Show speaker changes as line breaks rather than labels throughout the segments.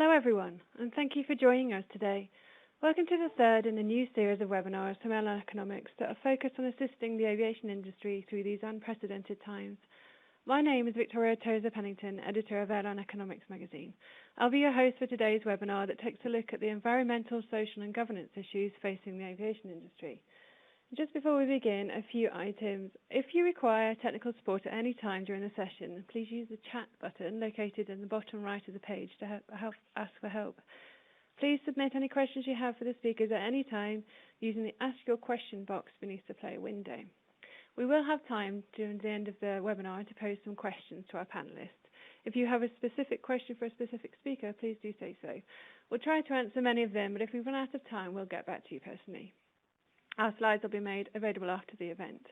Hello everyone, and thank you for joining us today. Welcome to the third in a new series of webinars from Airline Economics that are focused on assisting the aviation industry through these unprecedented times. My name is Victoria Tozer-Pennington, editor of Airline Economics magazine. I'll be your host for today's webinar that takes a look at the environmental, social and governance issues facing the aviation industry. Just before we begin, a few items. If you require technical support at any time during the session, please use the chat button located in the bottom right of the page to ask for help. Please submit any questions you have for the speakers at any time using the Ask Your Question box beneath the player window. We will have time during the end of the webinar to pose some questions to our panelists. If you have a specific question for a specific speaker, please do say so. We'll try to answer many of them, but if we run out of time, we'll get back to you personally. Our slides will be made available after the event.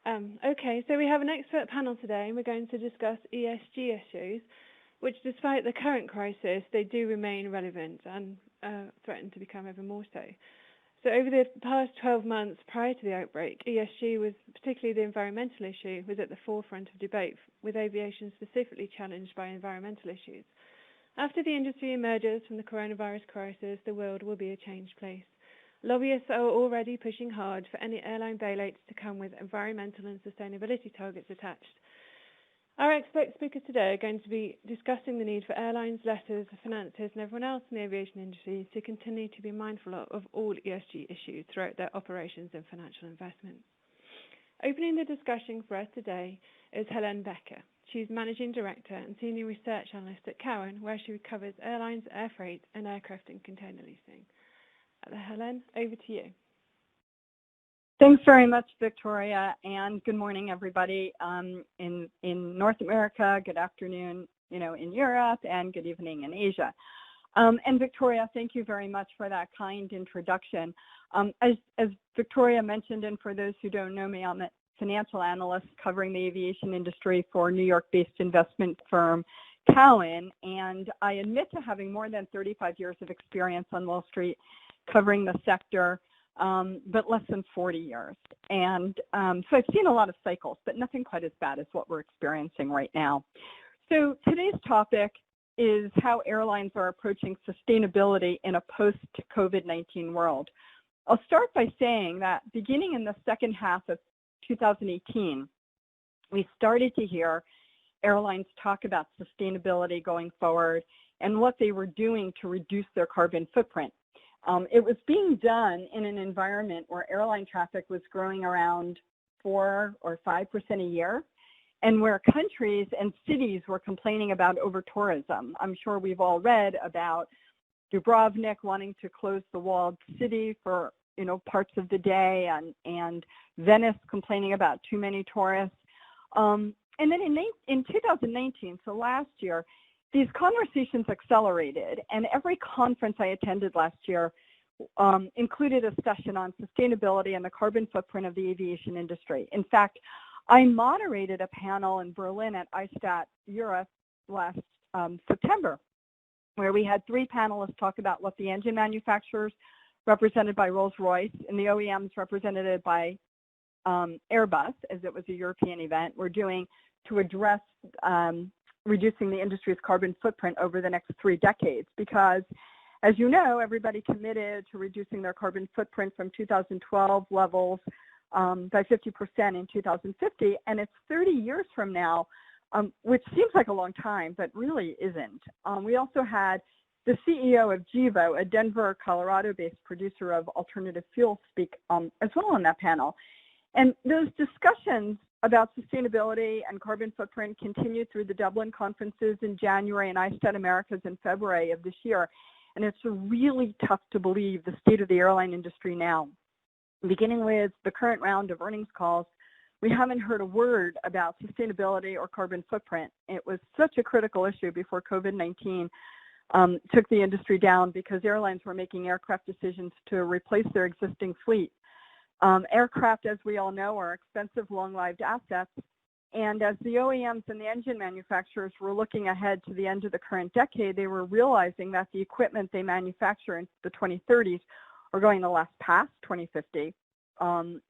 Okay, so we have an expert panel today, and we're going to discuss ESG issues, which despite the current crisis, they do remain relevant and threaten to become ever more so. So over the past 12 months prior to the outbreak, ESG, was particularly the environmental issue, was at the forefront of debate, with aviation specifically challenged by environmental issues. After the industry emerges from the coronavirus crisis, the world will be a changed place. Lobbyists are already pushing hard for any airline bailouts to come with environmental and sustainability targets attached. Our expert speakers today are going to be discussing the need for airlines, lessors, financiers and everyone else in the aviation industry to continue to be mindful of all ESG issues throughout their operations and financial investment. Opening the discussion for us today is Helen Becker. She's Managing Director and Senior Research Analyst at Cowen, where she covers airlines, air freight and aircraft and container leasing. Helen, over to you.
Thanks very much, Victoria, and good morning, everybody in North America. Good afternoon, in Europe, and good evening in Asia. And Victoria, thank you very much for that kind introduction. As Victoria mentioned, and for those who don't know me, I'm a financial analyst covering the aviation industry for New York-based investment firm Cowen, and I admit to having more than 35 years of experience on Wall Street covering the sector, but less than 40 years. And so I've seen a lot of cycles, but nothing quite as bad as what we're experiencing right now. So today's topic is how airlines are approaching sustainability in a post-COVID-19 world. I'll start by saying that beginning in the second half of 2018, we started to hear airlines talk about sustainability going forward and what they were doing to reduce their carbon footprint. It was being done in an environment where airline traffic was growing around 4 or 5% a year, and where countries and cities were complaining about over-tourism. I'm sure we've all read about Dubrovnik wanting to close the walled city for parts of the day, and Venice complaining about too many tourists. And then in 2019, so last year, these conversations accelerated, and every conference I attended last year included a session on sustainability and the carbon footprint of the aviation industry. In fact, I moderated a panel in Berlin at ISTAT Europe last September, where we had 3 panelists talk about what the engine manufacturers, represented by Rolls-Royce, and the OEMs represented by Airbus, as it was a European event, were doing to address reducing the industry's carbon footprint over the next 3 decades. Because, as you know, everybody committed to reducing their carbon footprint from 2012 levels by 50% in 2050, and it's 30 years from now, which seems like a long time, but really isn't. We also had the CEO of Gevo, a Denver, Colorado-based producer of alternative fuels, speak as well on that panel. And those discussions about sustainability and carbon footprint continued through the Dublin conferences in January and ISTAT Americas in February of this year. And it's really tough to believe the state of the airline industry now. Beginning with the current round of earnings calls, we haven't heard a word about sustainability or carbon footprint. It was such a critical issue before COVID-19 took the industry down, because airlines were making aircraft decisions to replace their existing fleet. Aircraft, as we all know, are expensive, long-lived assets, and as the OEMs and the engine manufacturers were looking ahead to the end of the current decade, they were realizing that the equipment they manufacture in the 2030s are going to last past 2050,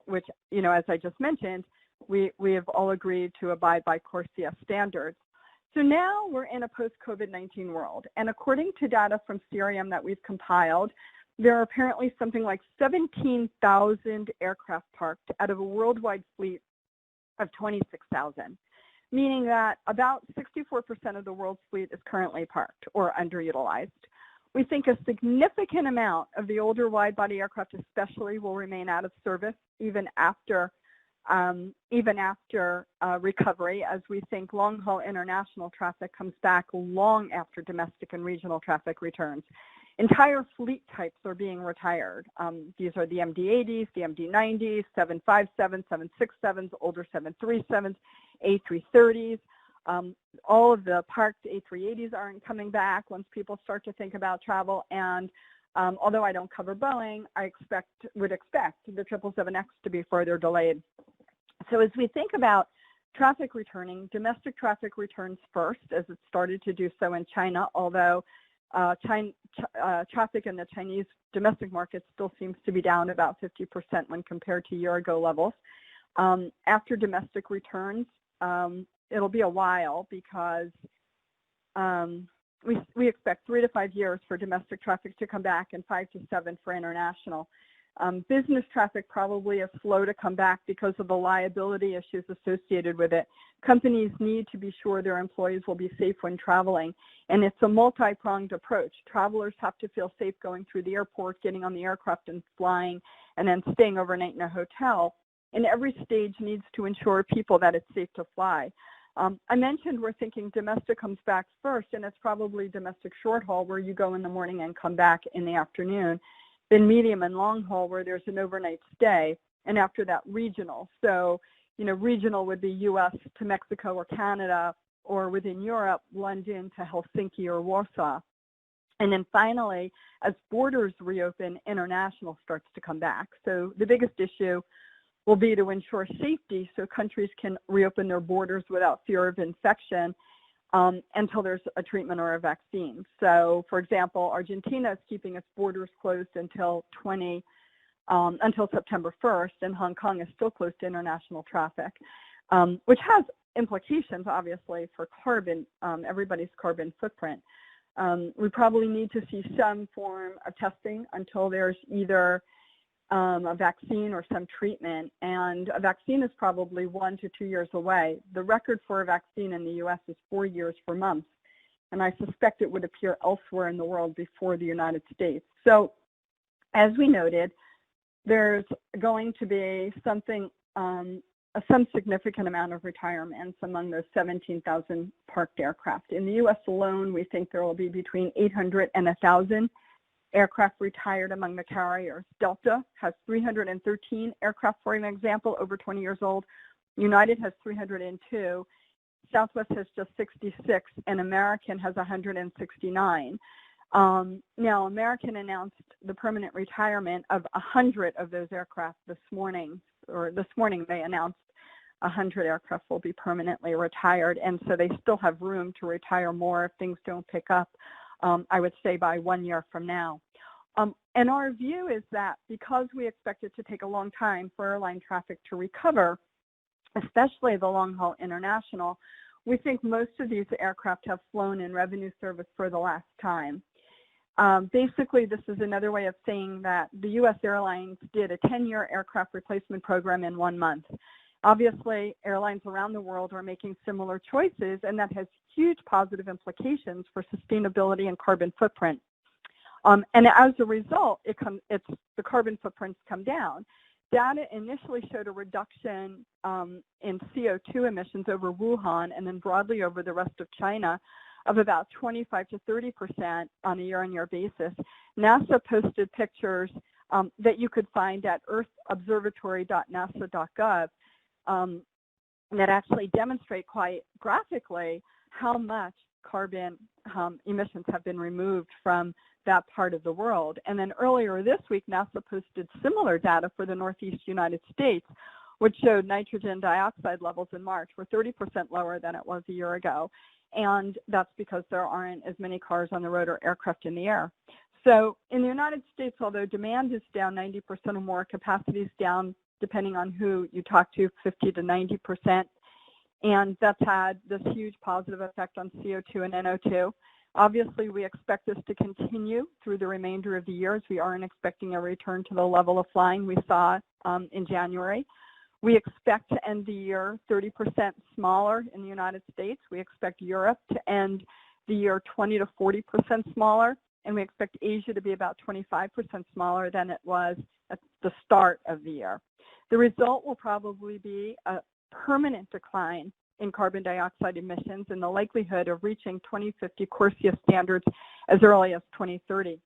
which, as I just mentioned, we have all agreed to abide by CORSIA standards. So now we're in a post-COVID-19 world, and according to data from Cerium that we've compiled, there are apparently something like 17,000 aircraft parked out of a worldwide fleet of 26,000, meaning that about 64% of the world's fleet is currently parked or underutilized. We think a significant amount of the older wide-body aircraft especially will remain out of service even after recovery, as we think long-haul international traffic comes back long after domestic and regional traffic returns. Entire fleet types are being retired. These are the MD-80s, the MD-90s, 757s, 767s, older 737s, A330s. All of the parked A380s aren't coming back once people start to think about travel. And although I don't cover Boeing, I would expect the 777X to be further delayed. So as we think about traffic returning, domestic traffic returns first, as it started to do so in China, although traffic in the Chinese domestic market still seems to be down about 50% when compared to year-ago levels. After domestic returns, it'll be a while because we expect 3 to 5 years for domestic traffic to come back and 5 to 7 for international. Business traffic probably is slow to come back because of the liability issues associated with it. Companies need to be sure their employees will be safe when traveling, and it's a multi-pronged approach. Travelers have to feel safe going through the airport, getting on the aircraft and flying, and then staying overnight in a hotel. And every stage needs to ensure people that it's safe to fly. I mentioned we're thinking domestic comes back first, and it's probably domestic short haul where you go in the morning and come back in the afternoon. Then medium and long haul where there's an overnight stay, and after that regional. So, regional would be US to Mexico or Canada, or within Europe, London to Helsinki or Warsaw. And then finally, as borders reopen, international starts to come back. So the biggest issue will be to ensure safety so countries can reopen their borders without fear of infection until there's a treatment or a vaccine. So, for example, Argentina is keeping its borders closed until September 1st, and Hong Kong is still closed to international traffic, which has implications, obviously, for carbon, everybody's carbon footprint. We probably need to see some form of testing until there's either a vaccine or some treatment, and a vaccine is probably 1 to 2 years away. The record for a vaccine in the US is 4 years for months, and I suspect it would appear elsewhere in the world before the United States. So, as we noted, there's going to be some significant amount of retirements among those 17,000 parked aircraft. In the US alone, we think there will be between 800 and 1,000 aircraft retired among the carriers. Delta has 313 aircraft, for an example, over 20 years old. United has 302. Southwest has just 66, and American has 169. Now, American announced the permanent retirement of 100 of those aircraft this morning, they announced 100 aircraft will be permanently retired, and so they still have room to retire more if things don't pick up. I would say by 1 year from now. And our view is that because we expect it to take a long time for airline traffic to recover, especially the long-haul international, we think most of these aircraft have flown in revenue service for the last time. Basically, this is another way of saying that the U.S. airlines did a 10-year aircraft replacement program in 1 month. Obviously, airlines around the world are making similar choices, and that has huge positive implications for sustainability and carbon footprint. And as a result, the carbon footprints come down. Data initially showed a reduction in CO2 emissions over Wuhan and then broadly over the rest of China of about 25 to 30% on a year-on-year basis. NASA posted pictures that you could find at earthobservatory.nasa.gov that actually demonstrate quite graphically how much carbon emissions have been removed from that part of the world. And then earlier this week, NASA posted similar data for the Northeast United States, which showed nitrogen dioxide levels in March were 30% lower than it was a year ago. And that's because there aren't as many cars on the road or aircraft in the air. So in the United States, although demand is down 90% or more, capacity is down, depending on who you talk to, 50 to 90%. and that's had this huge positive effect on CO2 and NO2. Obviously, we expect this to continue through the remainder of the year, as we aren't expecting a return to the level of flying we saw in January. We expect to end the year 30% smaller in the United States. We expect Europe to end the year 20 to 40% smaller, and we expect Asia to be about 25% smaller than it was at the start of the year. The result will probably be a permanent decline in carbon dioxide emissions and the likelihood of reaching 2050 CORSIA standards as early as 2030.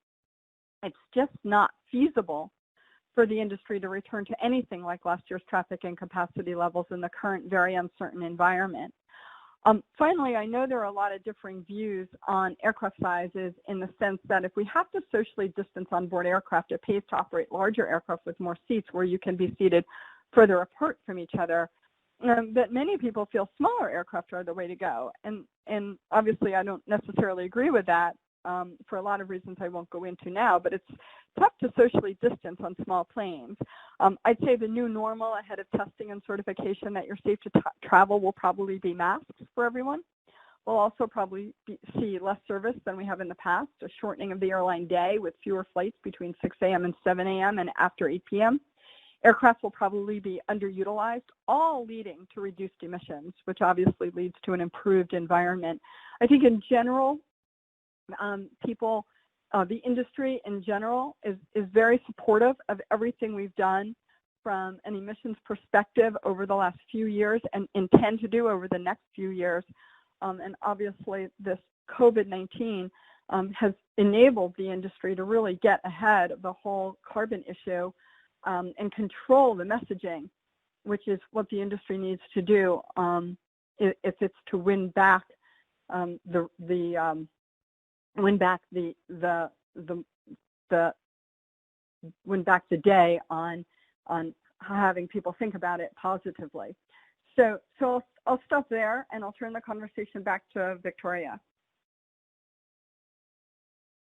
It's just not feasible for the industry to return to anything like last year's traffic and capacity levels in the current very uncertain environment. Finally, I know there are a lot of differing views on aircraft sizes, in the sense that if we have to socially distance onboard aircraft, it pays to operate larger aircraft with more seats where you can be seated further apart from each other. But many people feel smaller aircraft are the way to go. And obviously, I don't necessarily agree with that for a lot of reasons I won't go into now, but it's tough to socially distance on small planes. I'd say the new normal ahead of testing and certification that you're safe to travel will probably be masks for everyone. We'll also probably see less service than we have in the past, a shortening of the airline day with fewer flights between 6 a.m. and 7 a.m. and after 8 p.m. Aircraft will probably be underutilized, all leading to reduced emissions, which obviously leads to an improved environment. I think in general, the industry in general is very supportive of everything we've done from an emissions perspective over the last few years and intend to do over the next few years. And obviously this COVID-19 has enabled the industry to really get ahead of the whole carbon issue and control the messaging, which is what the industry needs to do if it's to win back the day on having people think about it positively. So I'll stop there and I'll turn the conversation back to Victoria.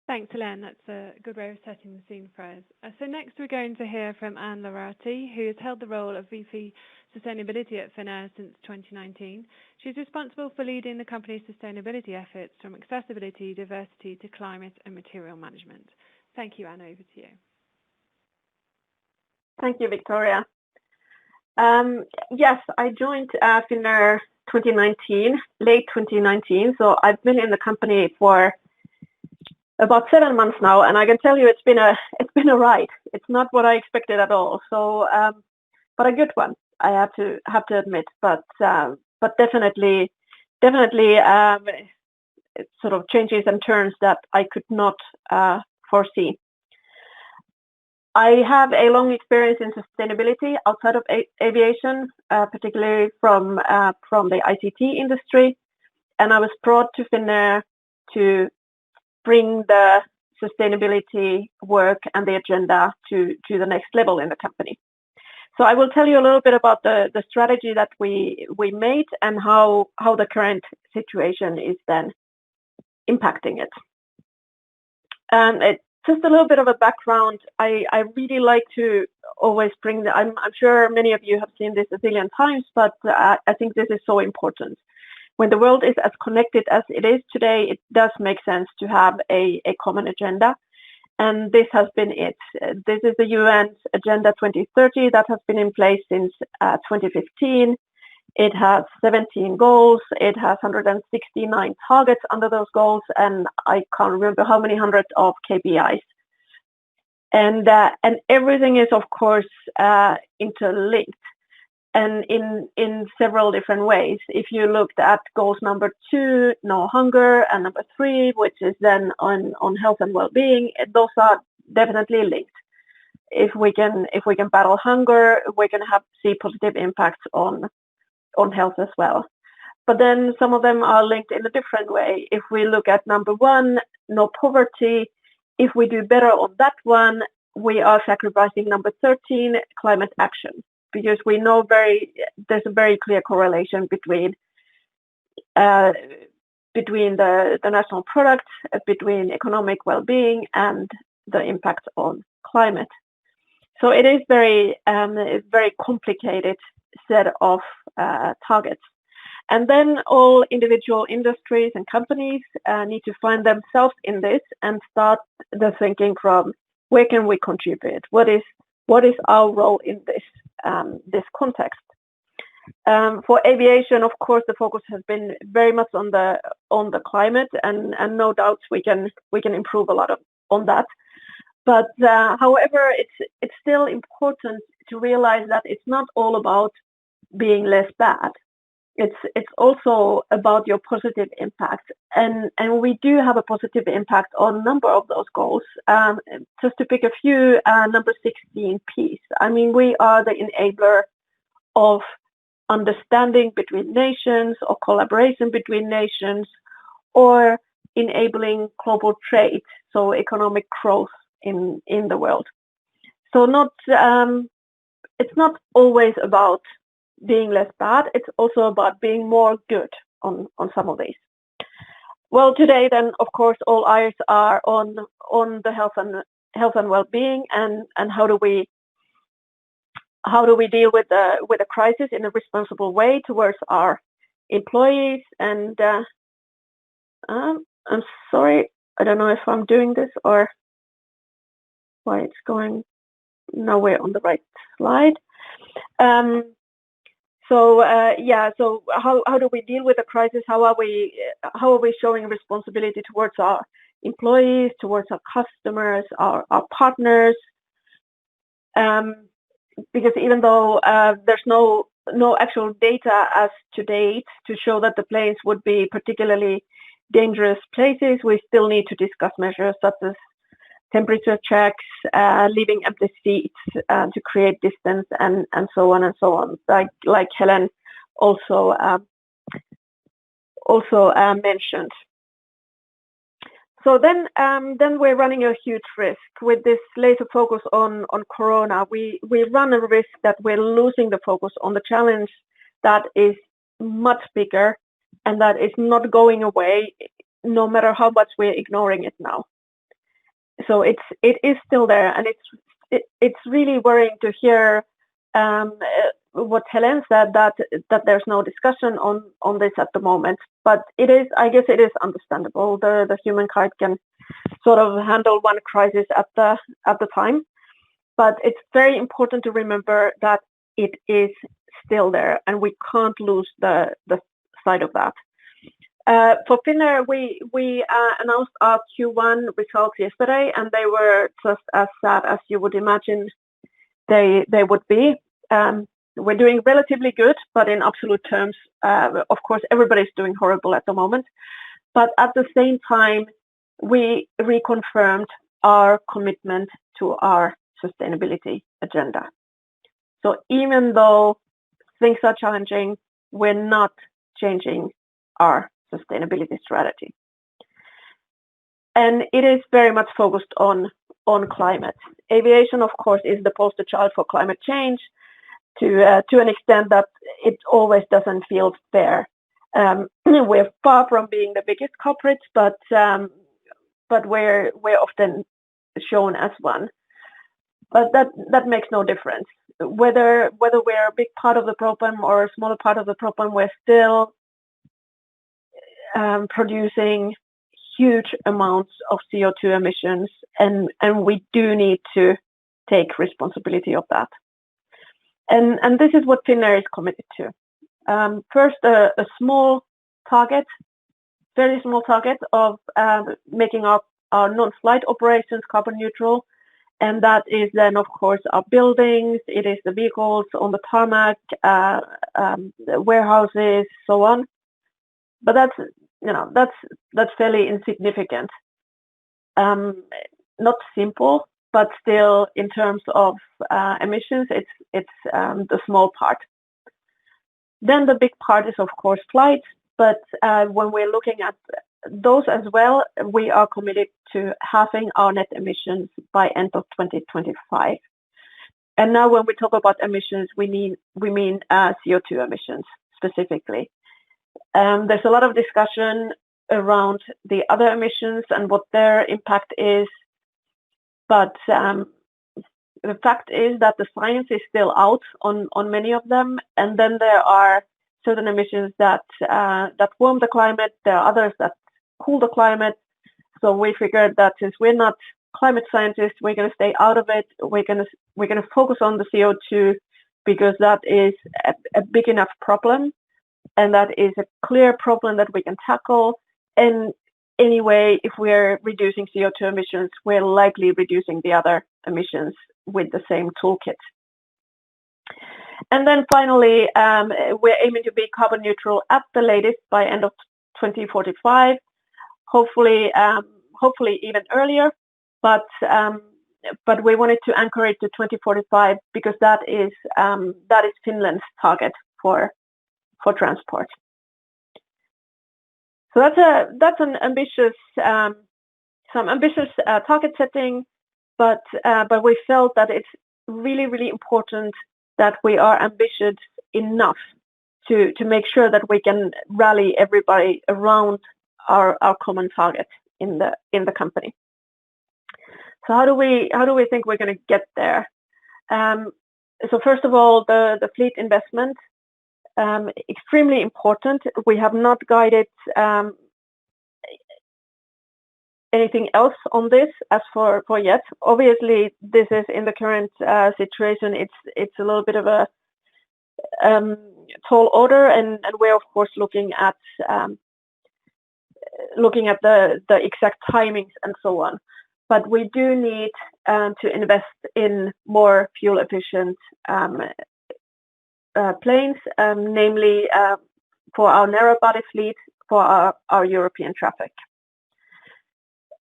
Thanks, Helene. That's a good way of setting the scene for us. So next we're going to hear from Anne Laurati, who has held the role of VP Sustainability at Finnair since 2019. She's responsible for leading the company's sustainability efforts from accessibility, diversity to climate and material management. Thank you, Anne. Over to you.
Thank you, Victoria. Yes, I joined Finnair late 2019. So I've been in the company for about 7 months now, and I can tell you it's been a ride. It's not what I expected at all. So, but a good one, I have to admit. But definitely, it's sort of changes and turns that I could not foresee. I have a long experience in sustainability outside of aviation, particularly from the ICT industry, and I was brought to Finnair to bring the sustainability work and the agenda to the next level in the company. So I will tell you a little bit about the strategy that we made and how the current situation is then impacting it. And just a little bit of a background. I really like to always bring I'm sure many of you have seen this a zillion times, but I think this is so important. When the world is as connected as it is today, it does make sense to have a common agenda. And this has been it. This is the UN's Agenda 2030 that has been in place since 2015. It has 17 goals. It has 169 targets under those goals, and I can't remember how many hundreds of KPIs. And everything is, of course, interlinked. And in several different ways. If you looked at goals number 2, no hunger, and number 3, which is then on health and well-being, those are definitely linked. If we can battle hunger, we can see positive impacts on health as well. But then some of them are linked in a different way. If we look at number 1, no poverty, if we do better on that one, we are sacrificing number 13, climate action. Because we know there's a very clear correlation between the national product, between economic well-being and the impact on climate. So it is very complicated set of targets. And then all individual industries and companies need to find themselves in this and start the thinking from where can we contribute? What is our role in this context? For aviation, of course, the focus has been very much on the climate, and no doubt we can improve a lot on that. But however, it's still important to realize that it's not all about being less bad. It's also about your positive impact, and we do have a positive impact on a number of those goals. Just to pick a few, number 16, peace. I mean, we are the enabler of understanding between nations or collaboration between nations, or enabling global trade, so economic growth in the world. So it's not always about being less bad, it's also about being more good on some of these. Well, today then, of course, all eyes are on the health and well-being, and how do we deal with the crisis in a responsible way towards our employees. And I'm sorry, I don't know if I'm doing this or why it's going nowhere on the right slide. So how do we deal with the crisis? How are we showing responsibility towards our employees, towards our customers, our partners? Because even though there's no actual data as to date to show that the planes would be particularly dangerous places, we still need to discuss measures such as temperature checks, leaving empty seats to create distance, and so on and so on. Like Helen also mentioned. So then we're running a huge risk with this laser focus on Corona. We run a risk that we're losing the focus on the challenge that is much bigger and that is not going away, no matter how much we're ignoring it now. So it is still there, and it's really worrying to hear what Helen said, that there's no discussion on this at the moment. But I guess it is understandable. The humankind can sort of handle one crisis at the time. But it's very important to remember that it is still there, and we can't lose the sight of that. For Finnair, we announced our Q1 results yesterday, and they were just as sad as you would imagine they would be. We're doing relatively good, but in absolute terms, of course, everybody's doing horrible at the moment. But at the same time, we reconfirmed our commitment to our sustainability agenda. So even though things are challenging, we're not changing our sustainability strategy. And it is very much focused on climate. Aviation, of course, is the poster child for climate change to an extent that it always doesn't feel fair. We're far from being the biggest culprits, but we're often shown as one. But that makes no difference. Whether we're a big part of the problem or a smaller part of the problem, we're still producing huge amounts of CO2 emissions, and we do need to take responsibility of that. And this is what Finnair is committed to. First, a small target, very small target of making our non-flight operations carbon neutral. And that is then, of course, our buildings, it is the vehicles on the tarmac, the warehouses, so on. But that's fairly insignificant. Not simple, but still, in terms of emissions, it's the small part. Then the big part is, of course, flights. But when we're looking at those as well, we are committed to halving our net emissions by end of 2025. And now, when we talk about emissions, we mean CO2 emissions specifically. There's a lot of discussion around the other emissions and what their impact is, but the fact is that the science is still out on many of them, and then there are certain emissions that warm the climate. There are others that cool the climate. So we figured that since we're not climate scientists, we're going to stay out of it. We're going to focus on the CO2 because that is a big enough problem, and that is a clear problem that we can tackle. And anyway, if we're reducing CO2 emissions, we're likely reducing the other emissions with the same toolkit. And then finally, we're aiming to be carbon neutral at the latest by end of 2045. Hopefully even earlier, but we wanted to anchor it to 2045 because that is Finland's target for transport. So that's an ambitious some ambitious target setting, but we felt that it's really important that we are ambitious enough to make sure that we can rally everybody around our common target in the company. So how do we think we're going to get there? So first of all, the fleet investment, extremely important. We have not guided anything else on this as for yet. Obviously, this is in the current situation. It's a little bit of a tall order, and we're of course looking at the exact timings and so on. But we do need to invest in more fuel efficient planes, namely for our narrow body fleet for our European traffic.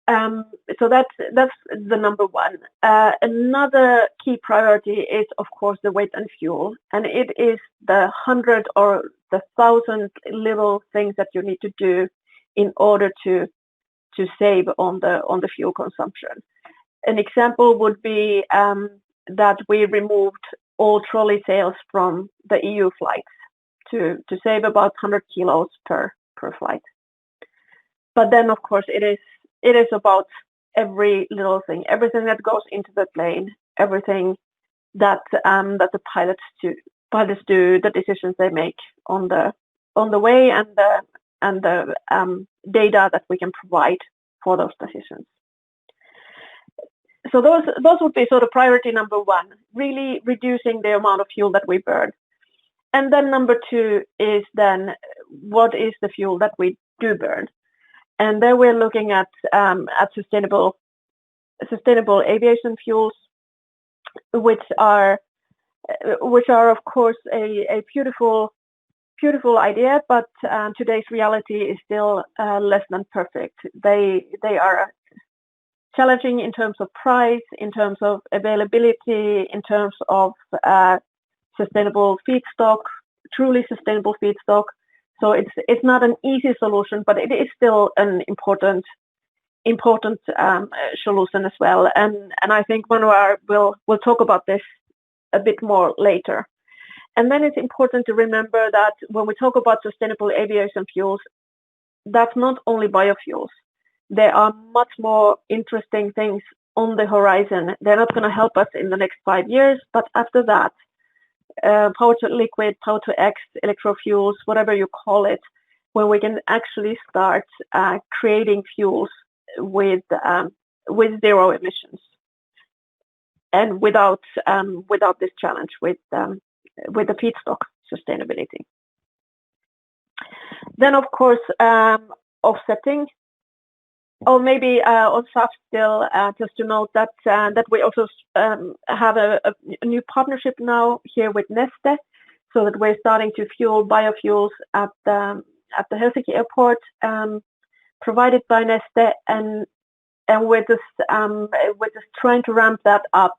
So that's the number one. Another key priority is, of course, the weight and fuel, and it is the 100 or the 1,000 little things that you need to do in order to save on the fuel consumption. An example would be that we removed all trolley sails from the EU flights to save about 100 kilos per flight. But then, of course, it is about every little thing, everything that goes into the plane, everything that the pilots do, the decisions they make on the way, and the data that we can provide for those decisions. So those would be sort of priority number one, really reducing the amount of fuel that we burn. And then number two is then what is the fuel that we do burn? And there we're looking at sustainable aviation fuels, which are of course a beautiful idea, but today's reality is still less than perfect. They are challenging in terms of price, in terms of availability, in terms of sustainable feedstock, truly sustainable feedstock. So it's not an easy solution, but it is still an important solution as well. And I think we'll talk about this a bit more later. And then it's important to remember that when we talk about sustainable aviation fuels, that's not only biofuels. There are much more interesting things on the horizon. They're not going to help us in the next 5 years, but after that, power to liquid, power to X, electrofuels, whatever you call it, where we can actually start creating fuels with zero emissions, and without this challenge with the feedstock sustainability. Then, of course, offsetting. Or maybe on SAF still, just to note that we also have a new partnership now here with Neste, so that we're starting to fuel biofuels at the Helsinki airport, provided by Neste, and we're just trying to ramp that up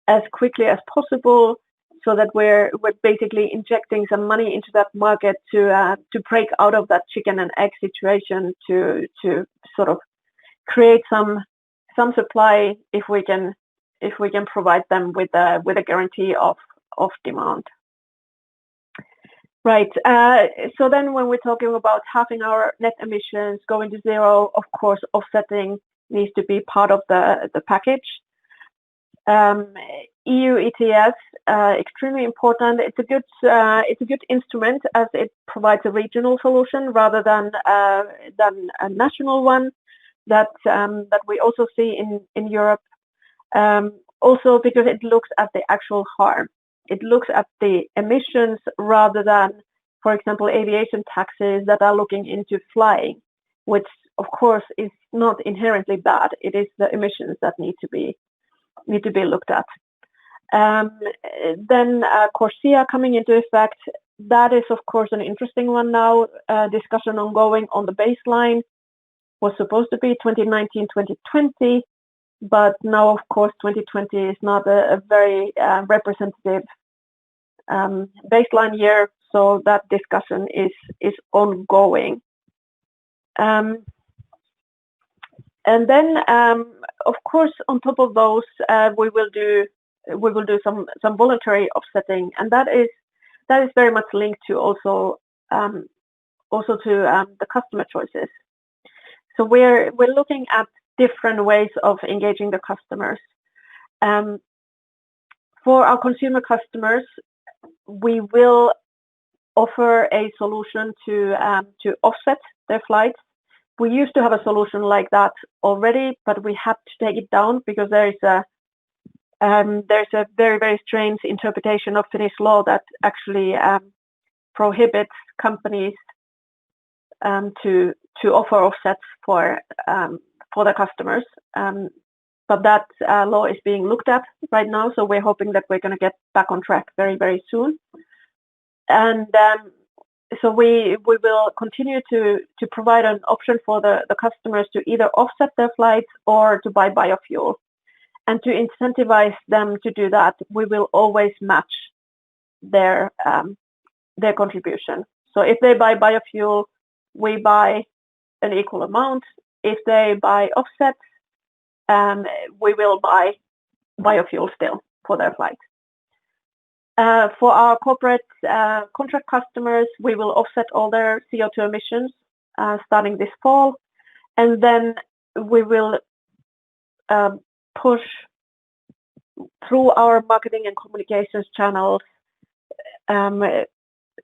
as quickly as possible, so that we're basically injecting some money into that market to break out of that chicken and egg situation, to sort of create some supply if we can provide them with a guarantee of demand. Right. So then when we're talking about halving our net emissions, going to zero, of course, offsetting needs to be part of the package. EU ETS, extremely important. It's a good instrument as it provides a regional solution rather than a national one that we also see in Europe. Also because it looks at the actual harm. It looks at the emissions rather than, for example, aviation taxes that are looking into flying, which of course is not inherently bad. It is the emissions that need to be looked at. Then CORSIA coming into effect. That is of course an interesting one now. Discussion ongoing on the baseline. Was supposed to be 2019-2020, but now of course 2020 is not a very representative baseline year, so that discussion is ongoing. And then, of course, on top of those, we will do some voluntary offsetting, and that is very much linked to also to the customer choices. So we're looking at different ways of engaging the customers. For our consumer customers, we will offer a solution to offset their flights. We used to have a solution like that already, but we had to take it down because there's a very, very strange interpretation of Finnish law that actually prohibits companies to offer offsets for the customers. But that law is being looked at right now, so we're hoping that we're going to get back on track very, very soon. And so we will continue to provide an option for the customers to either offset their flights or to buy biofuel. And to incentivize them to do that, we will always match their contribution. So if they buy biofuel, we buy an equal amount. If they buy offsets, we will buy biofuel still for their flight. For our corporate contract customers, we will offset all their CO2 emissions starting this fall, and then we will push through our marketing and communications channels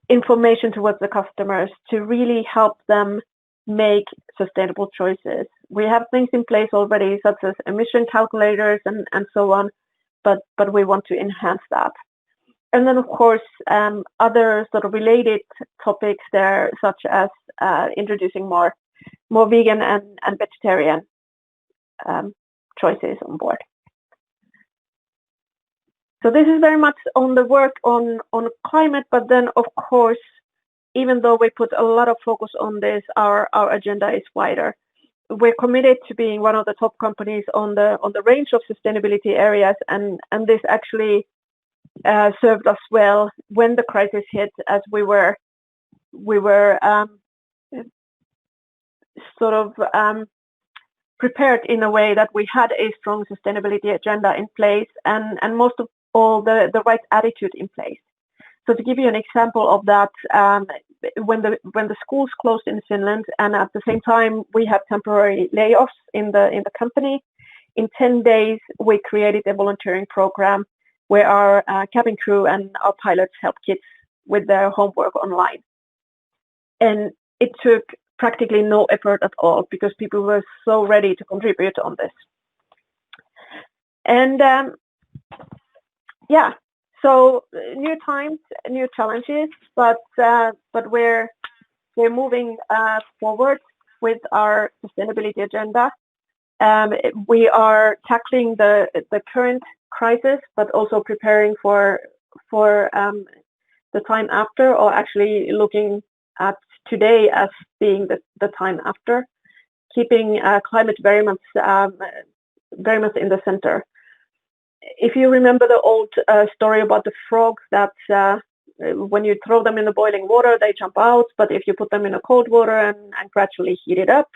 information towards the customers to really help them make sustainable choices. We have things in place already, such as emission calculators and so on, but we want to enhance that. And then, of course, other sort of related topics there, such as introducing more vegan and vegetarian choices on board. So this is very much on the work on climate, but then, of course, even though we put a lot of focus on this, our agenda is wider. We're committed to being one of the top companies on the range of sustainability areas, and this actually served us well when the crisis hit, as we were sort of prepared in a way that we had a strong sustainability agenda in place, and most of all the right attitude in place. So to give you an example of that, when the schools closed in Finland, and at the same time we had temporary layoffs in the company, in 10 days we created a volunteering program where our cabin crew and our pilots helped kids with their homework online. And it took practically no effort at all because people were so ready to contribute on this. And yeah, so new times, new challenges, but we're moving forward with our sustainability agenda. We are tackling the current crisis, but also preparing for the time after, or actually looking at today as being the time after, keeping climate very much in the center. If you remember the old story about the frogs that when you throw them in the boiling water, they jump out, but if you put them in a cold water and gradually heat it up,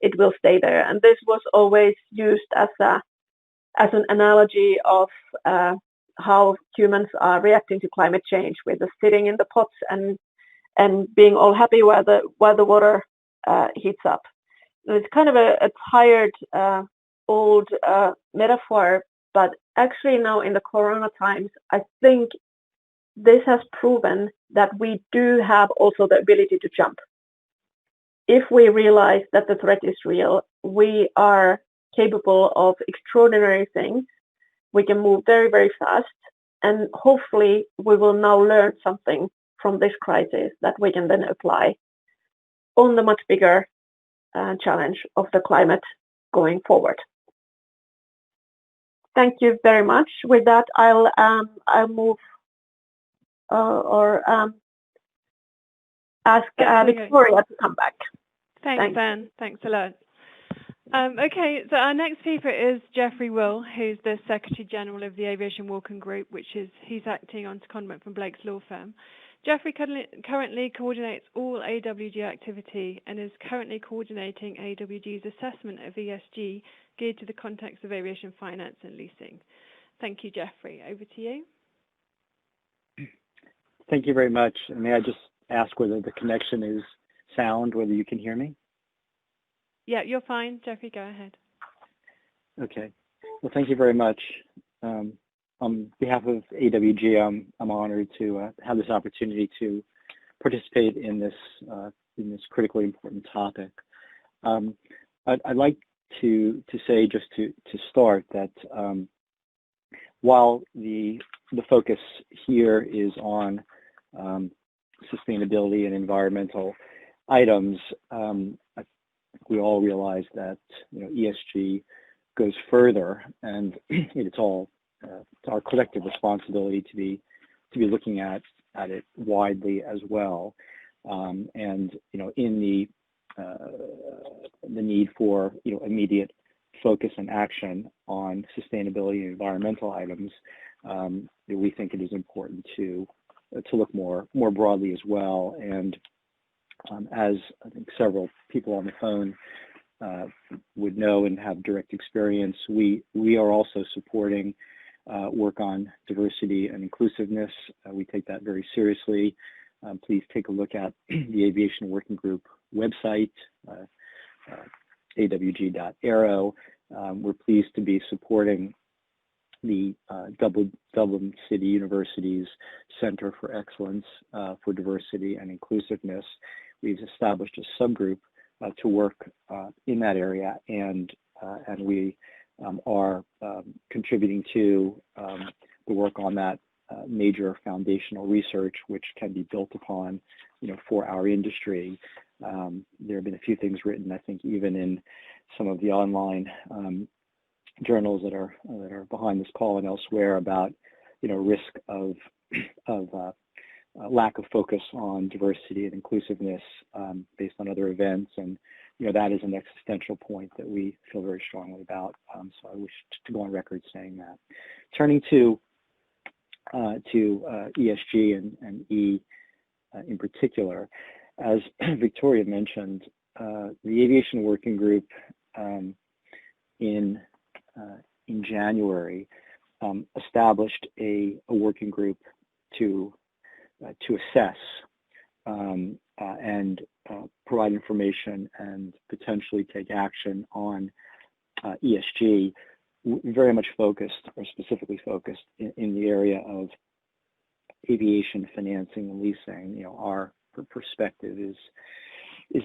it will stay there. And this was always used as an analogy of how humans are reacting to climate change, with the sitting in the pots and being all happy while the water heats up. It's kind of a tired old metaphor, But actually now in the Corona times, I think this has proven that we do have also the ability to jump. If we realize that the threat is real, we are capable of extraordinary things. We can move very, very fast. And hopefully we will now learn something from this crisis that we can then apply on the much bigger challenge of the climate going forward. Thank you very much. With that, I'll move ask Victoria to come back.
Thanks, Anne. Thanks a lot. Okay, so our next speaker is Jeffrey Will, who's the Secretary General of the Aviation Working Group, he's acting on secondment from Blake's law firm. Jeffrey currently coordinates all AWG activity and is currently coordinating AWG's assessment of ESG geared to the context of aviation finance and leasing. Thank you, Jeffrey. Over to you.
Thank you very much. May I just ask whether the connection is sound, whether you can hear me?
Yeah, you're fine. Jeffrey, go ahead.
Okay. Well, thank you very much. On behalf of AWG, I'm honored to have this opportunity to participate in this critically important topic. I'd like to say just to start that while the focus here is on sustainability and environmental items, we all realize that ESG goes further, and it's our collective responsibility to be looking at it widely as well, and in the need for immediate focus and action on sustainability and environmental items, we think it is important to look more broadly as well. And as I think several people on the phone would know and have direct experience, we are also supporting work on diversity and inclusiveness. We take that very seriously. Please take a look at the Aviation Working Group website, awg.aero. We're pleased to be supporting the Dublin City University's Center for Excellence for Diversity and Inclusiveness. We've established a subgroup to work in that area, and we are contributing to the work on that major foundational research, which can be built upon, for our industry. There have been a few things written, I think, even in some of the online journals that are behind this call and elsewhere about, risk of lack of focus on diversity and inclusiveness based on other events, and that is an existential point that we feel very strongly about. So I wish to go on record saying that. Turning to ESG and E in particular, as Victoria mentioned, the Aviation Working Group in January established a working group to assess and provide information and potentially take action on ESG, very much focused, or specifically focused, in the area of aviation financing and leasing. Our perspective is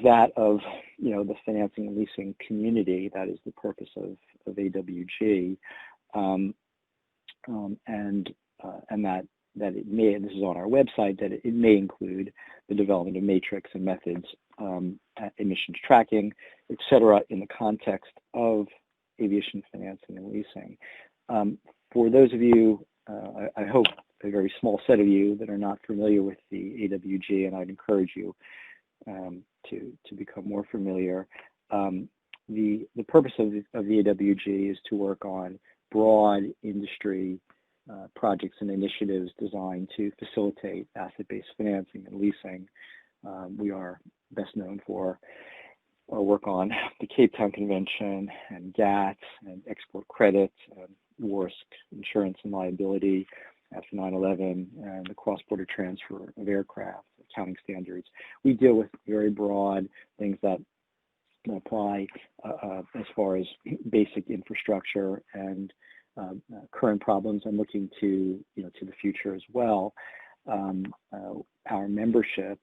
that of the financing and leasing community. That is the purpose of AWG, and that it may, and this is on our website, that it may include the development of matrix and methods, emissions tracking, et cetera, in the context of aviation financing and leasing. For those of you, I hope a very small set of you that are not familiar with the AWG, and I'd encourage you to become more familiar. The purpose of the AWG is to work on broad industry projects and initiatives designed to facilitate asset-based financing and leasing. We are best known for our work on the Cape Town Convention and GATS and export credit, war risk insurance and liability after 9/11, and the cross-border transfer of aircraft, accounting standards. We deal with very broad things that apply as far as basic infrastructure and current problems and looking to to the future as well. Our membership,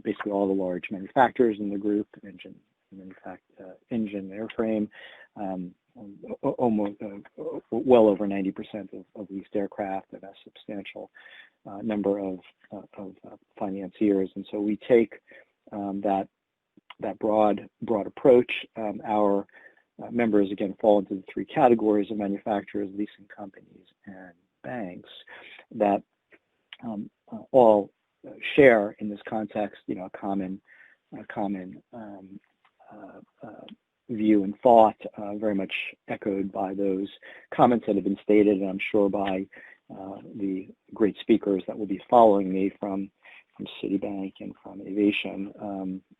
basically all the large manufacturers in the group, engine, airframe, almost well over 90% of leased aircraft, and a substantial number of financiers. And so we take that broad approach. Our members, again, fall into the three categories of manufacturers, leasing companies, and banks that all share in this context, a common view and thought, very much echoed by those comments that have been stated, and I'm sure by the great speakers that will be following me from Citibank and from Aviation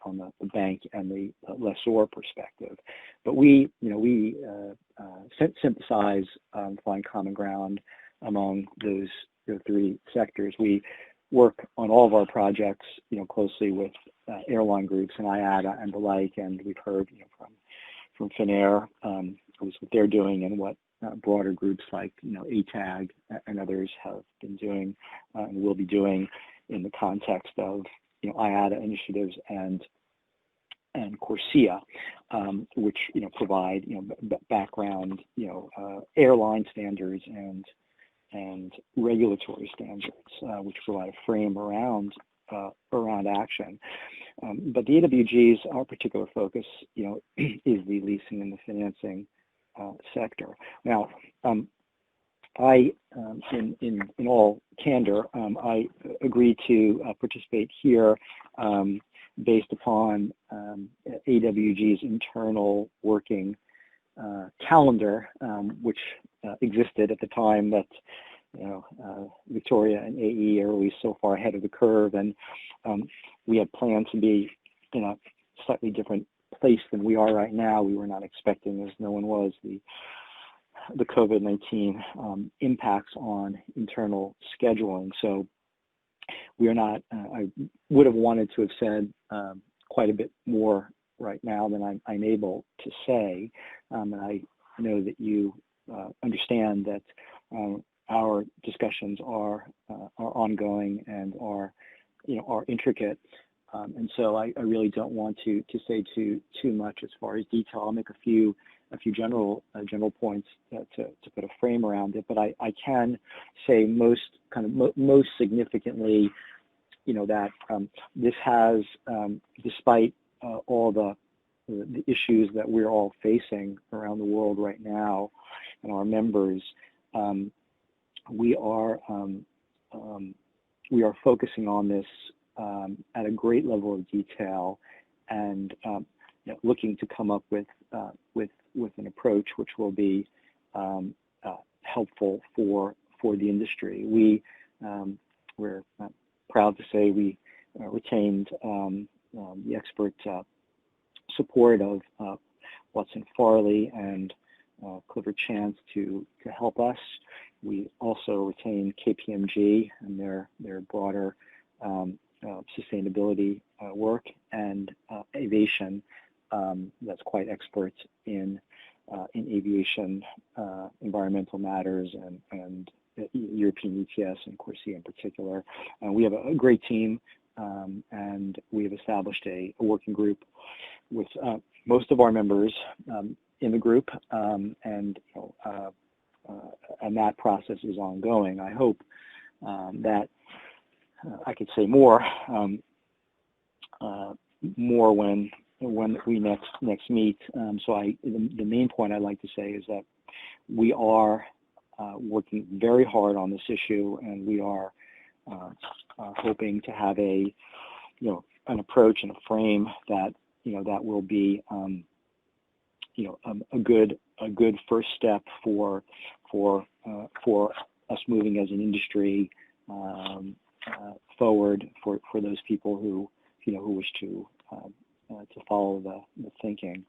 on the bank and the lessor perspective. But we synthesize, find common ground among those three sectors. We work on all of our projects, closely with airline groups and IATA and the like, and we've heard from Finnair, what they're doing and what broader groups like ATAG and others have been doing and will be doing in the context of IATA initiatives and CORSIA, which provide background airline standards and regulatory standards, which provide a frame around action. But the AWG's, our particular focus, is the leasing and the financing sector. Now, I, in all candor, I agreed to participate here based upon AWG's internal working calendar, which existed at the time that Victoria and AE are always so far ahead of the curve, and we had planned to be in a slightly different place than we are right now. We were not expecting, as no one was, the COVID-19 impacts on internal scheduling. So we are not, I would have wanted to have said quite a bit more right now than I'm able to say. And I know that you understand that our discussions are ongoing and are intricate. And so I really don't want to say too much as far as detail. I'll make a few general points to put a frame around it, but I can say most significantly, that this has, despite all the issues that we're all facing around the world right now, and our members, we are focusing on this at a great level of detail, and looking to come up with an approach which will be helpful for the industry. We're proud to say we retained the expert support of Watson Farley and Clifford Chance to help us. We also retained KPMG and their broader sustainability work, and Aviation, that's quite expert in aviation environmental matters and European ETS and CORSIA in particular. We have a great team, and we have established a working group with most of our members in the group, and that process is ongoing. I hope that I could say more when we next meet. So the main point I'd like to say is that we are working very hard on this issue, and we are hoping to have an approach and a frame that that will be a good first step for us moving as an industry forward for those people who wish to follow the thinking.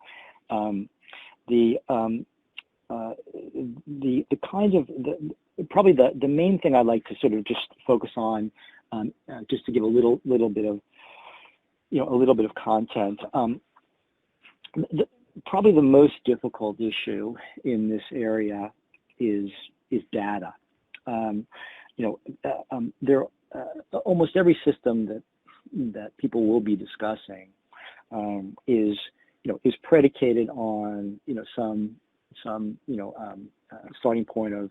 Probably the main thing I'd like to sort of just focus on, just to give a little bit of content. Probably the most difficult issue in this area data. There almost every system that people will be discussing is predicated on some starting point of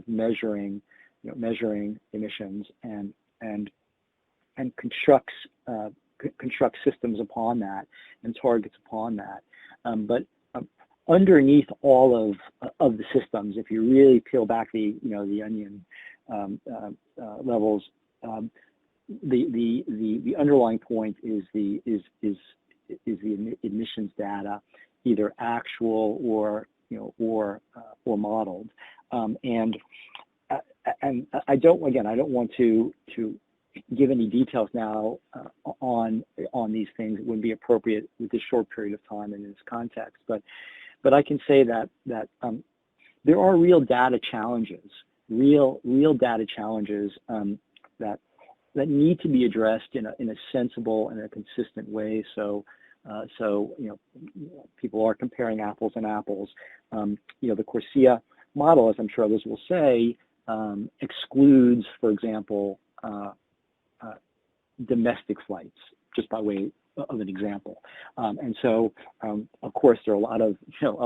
measuring emissions and constructs systems upon that and targets upon that. But underneath all of the systems, if you really peel back the onion levels, the underlying point is the emissions data, either actual or modeled, and I don't want to give any details now on these things. It wouldn't be appropriate with this short period of time and in this context, but I can say that there are real data challenges that need to be addressed in a sensible and a consistent way. So people are comparing apples and apples. The CORSIA model, as I'm sure others will say, excludes, for example, domestic flights, just by way of an example. And so, of course, there are a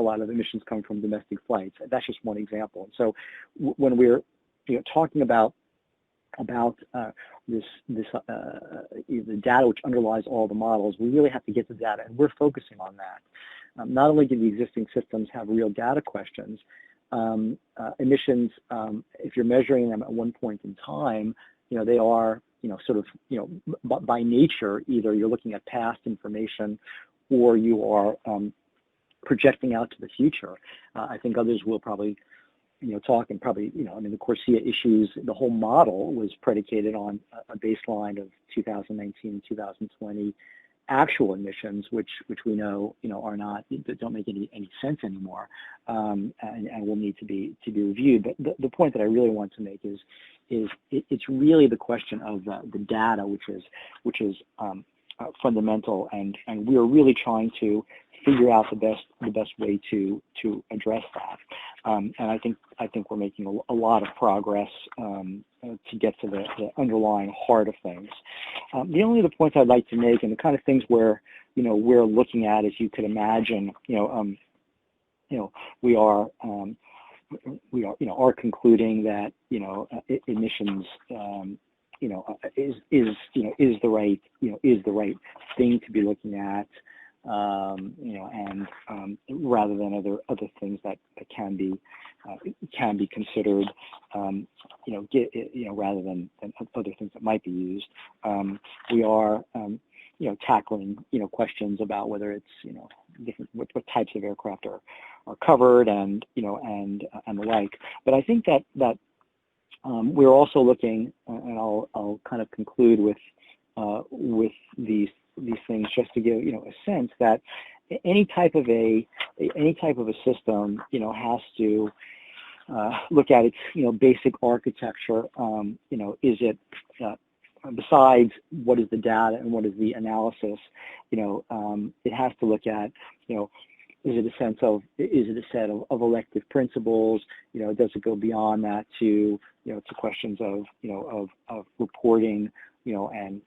lot of emissions coming from domestic flights. That's just one example. And so, when we're talking about the data which underlies all the models, we really have to get the data, and we're focusing on that. Not only do the existing systems have real data questions, emissions, if you're measuring them at one point in time, they are, by nature, either you're looking at past information or you are projecting out to the future. I think others will probably talk, and probably, the CORSIA issues, the whole model was predicated on a baseline of 2019, 2020 actual emissions, which we know, are not, don't make any sense anymore, and will need to be reviewed. But the point that I really want to make is it's really the question of the data, which is fundamental, and we are really trying to figure out the best way to address that. And I think we're making a lot of progress to get to the underlying heart of things. The only other points I'd like to make, and the kind of things where we're looking at, as you could imagine, we are concluding that emissions is the right thing to be looking at. Rather than other things that can be considered, rather than other things that might be used. We are, tackling, questions about whether it's, different what types of aircraft are covered, and the like. But I think that we're also looking, and I'll kind of conclude with these things, just to give a sense that any type of a system has to look at its basic architecture. Is it besides what is the data and what is the analysis? It has to look at is it a set of elective principles? Does it go beyond that to to questions of reporting and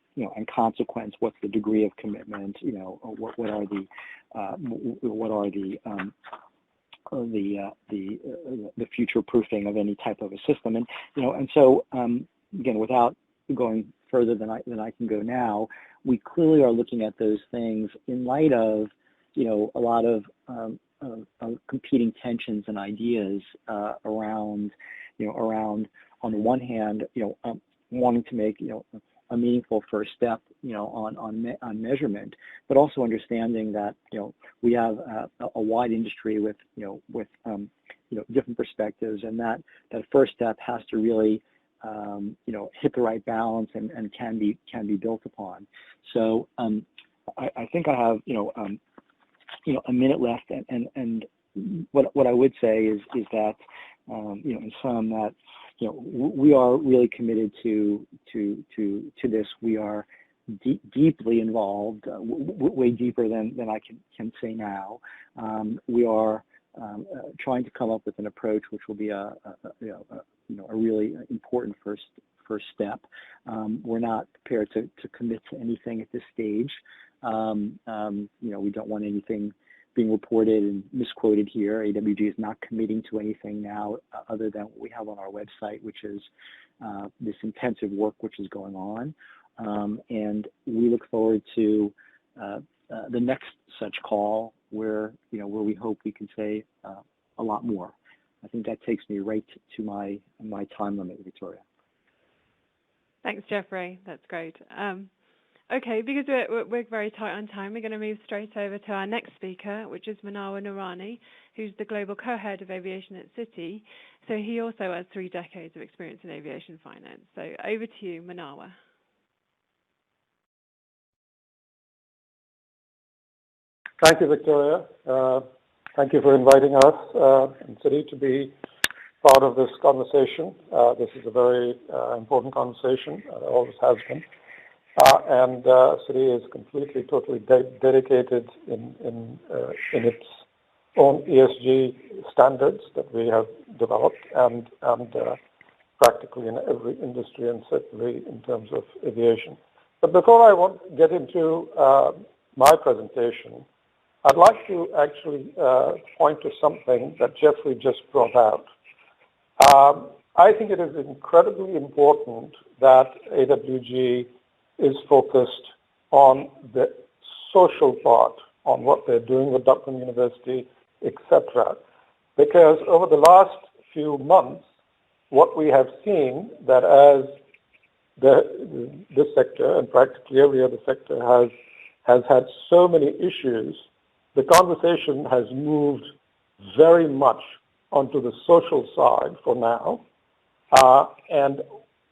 consequence? What's the degree of commitment? What are the future proofing of any type of a system? And so again, without going further than I can go now, we clearly are looking at those things in light of a lot of competing tensions and ideas around on the one hand wanting to make a meaningful first step on measurement, but also understanding that we have a wide industry with different perspectives, and that first step has to really hit the right balance and can be built upon. So I think I have a minute left, and what I would say is that in sum, that we are really committed to this. We are deeply involved, way deeper than I can say now. We are trying to come up with an approach which will be a really important first step. We're not prepared to commit to anything at this stage. We don't want anything being reported and misquoted here. AWG is not committing to anything now other than what we have on our website, which is this intensive work which is going on. And we look forward to the next such call where we hope we can say a lot more. I think that takes me right to my time limit, Victoria.
Thanks, Jeffrey. That's great. Okay, because we're very tight on time, we're going to move straight over to our next speaker, which is Manawa Noorani, who's the Global Co-Head of Aviation at Citi. So he also has 3 decades of experience in aviation finance. So over to you, Manawa.
Thank you, Victoria. Thank you for inviting us and Citi to be part of this conversation. This is a very important conversation. It always has been. And Citi is completely, totally dedicated in its own ESG standards that we have developed and practically in every industry and certainly in terms of aviation. But before I get into my presentation, I'd like to actually point to something that Jeffrey just brought out. I think it is incredibly important that AWG is focused on the social part, on what they're doing with Dublin University, etc. Because over the last few months, what we have seen that as this sector and practically every other sector has had so many issues, the conversation has moved very much onto the social side for now, and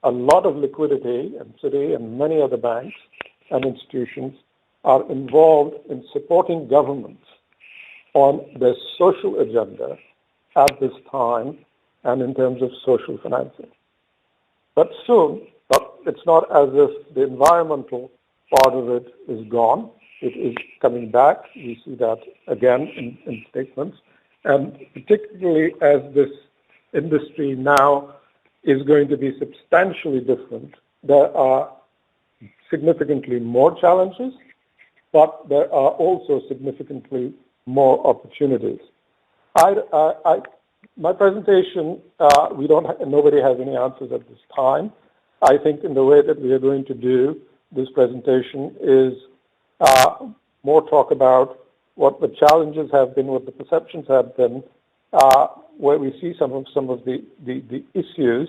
a lot of liquidity, and Citi and many other banks and institutions are involved in supporting governments on their social agenda at this time and in terms of social financing. But soon, it's not as if the environmental part of it is gone. It is coming back. We see that again in statements. And particularly as this industry now is going to be substantially different, there are significantly more challenges, but there are also significantly more opportunities. My presentation, nobody has any answers at this time. I think in the way that we are going to do this presentation is more talk about what the challenges have been, what the perceptions have been, where we see some of the issues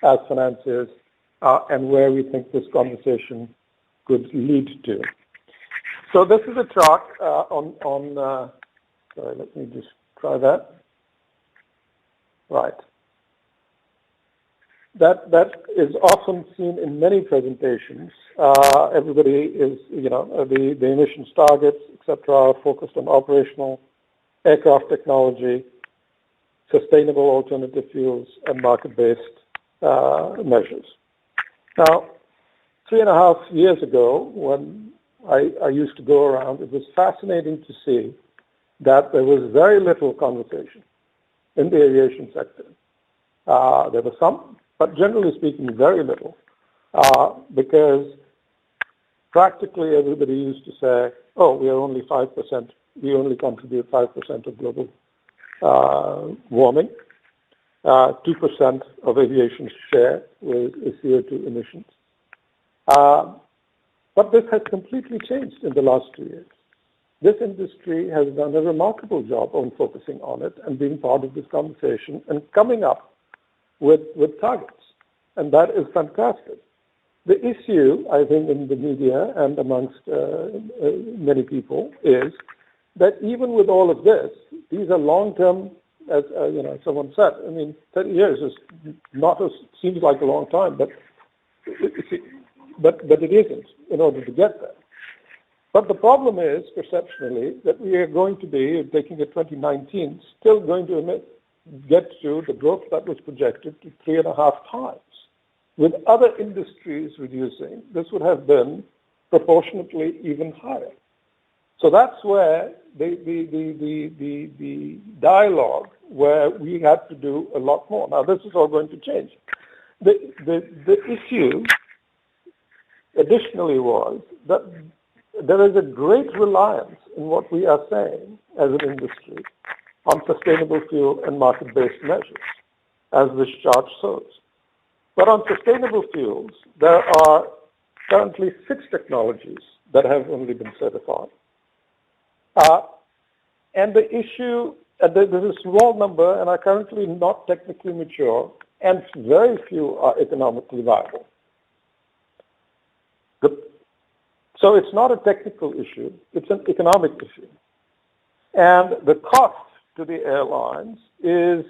as financiers, and where we think this conversation could lead to. So this is a chart sorry, let me just try that. Right. That is often seen in many presentations. Everybody is, the emissions targets, etc., are focused on operational aircraft technology, sustainable alternative fuels, and market-based measures. Now, 3.5 years ago, when I used to go around, it was fascinating to see that there was very little conversation in the aviation sector. There was some, but generally speaking, very little, because practically everybody used to say, oh, we are only 5%, we only contribute 5% of global warming, 2% of aviation's share is CO2 emissions. But this has completely changed in the last 2 years. This industry has done a remarkable job on focusing on it and being part of this conversation and coming up with targets. And that is fantastic. The issue, I think, in the media and amongst many people is that even with all of this, these are long-term, as someone said. I mean, 30 years is seems like a long time, but it isn't in order to get there. But the problem is, perceptually, that we are going to be, taking it 2019, still going to get to the growth that was projected to 3.5 times. With other industries reducing, this would have been proportionately even higher. So that's where the dialogue where we had to do a lot more. Now this is all going to change. The issue additionally was that there is a great reliance in what we are saying as an industry on sustainable fuel and market-based measures, as this chart shows. But on sustainable fuels, there are currently 6 technologies that have only been certified. And the issue, there's a small number and are currently not technically mature, and very few are economically viable. So it's not a technical issue, it's an economic issue. And the cost to the airlines is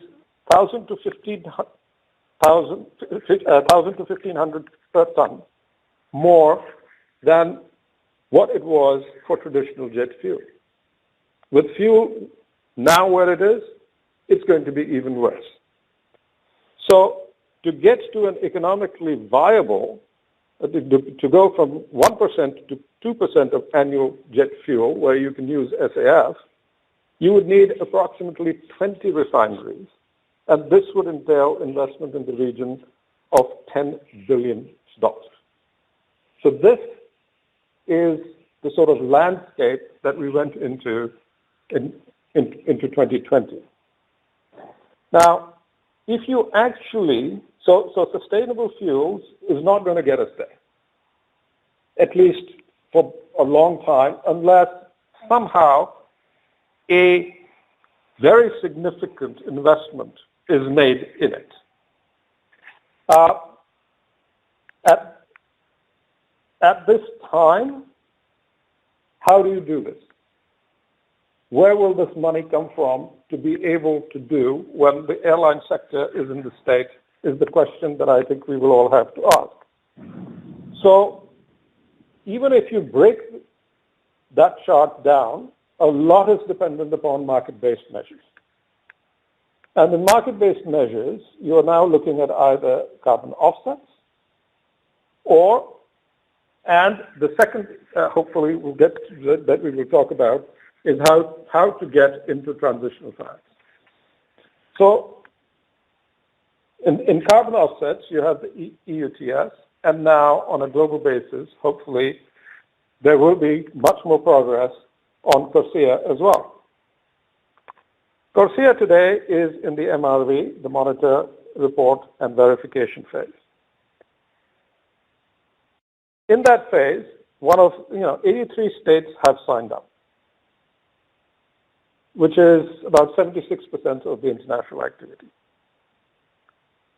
$1,000 to $1,500 per ton more than what it was for traditional jet fuel. With fuel now where it is, it's going to be even worse. So to get to an economically viable, to go from 1% to 2% of annual jet fuel, where you can use SAF, you would need approximately 20 refineries. And this would entail investment in the region of $10 billion. So this is the sort of landscape that we went into 2020. Now, if you actually, so sustainable fuels is not going to get us there, at least for a long time, unless somehow a very significant investment is made in it. At this time, how do you do this? Where will this money come from to be able to do when the airline sector is in the state is the question that I think we will all have to ask. So even if you break that chart down, a lot is dependent upon market-based measures. And in market-based measures, you are now looking at either carbon offsets and the second, hopefully we'll get to that we will talk about, is how to get into transitional finance. So in carbon offsets, you have the EU ETS, and now on a global basis, hopefully, there will be much more progress on CORSIA as well. CORSIA today is in the MRV, the monitor, report, and verification phase. In that phase, 83 states have signed up, which is about 76% of the international activity.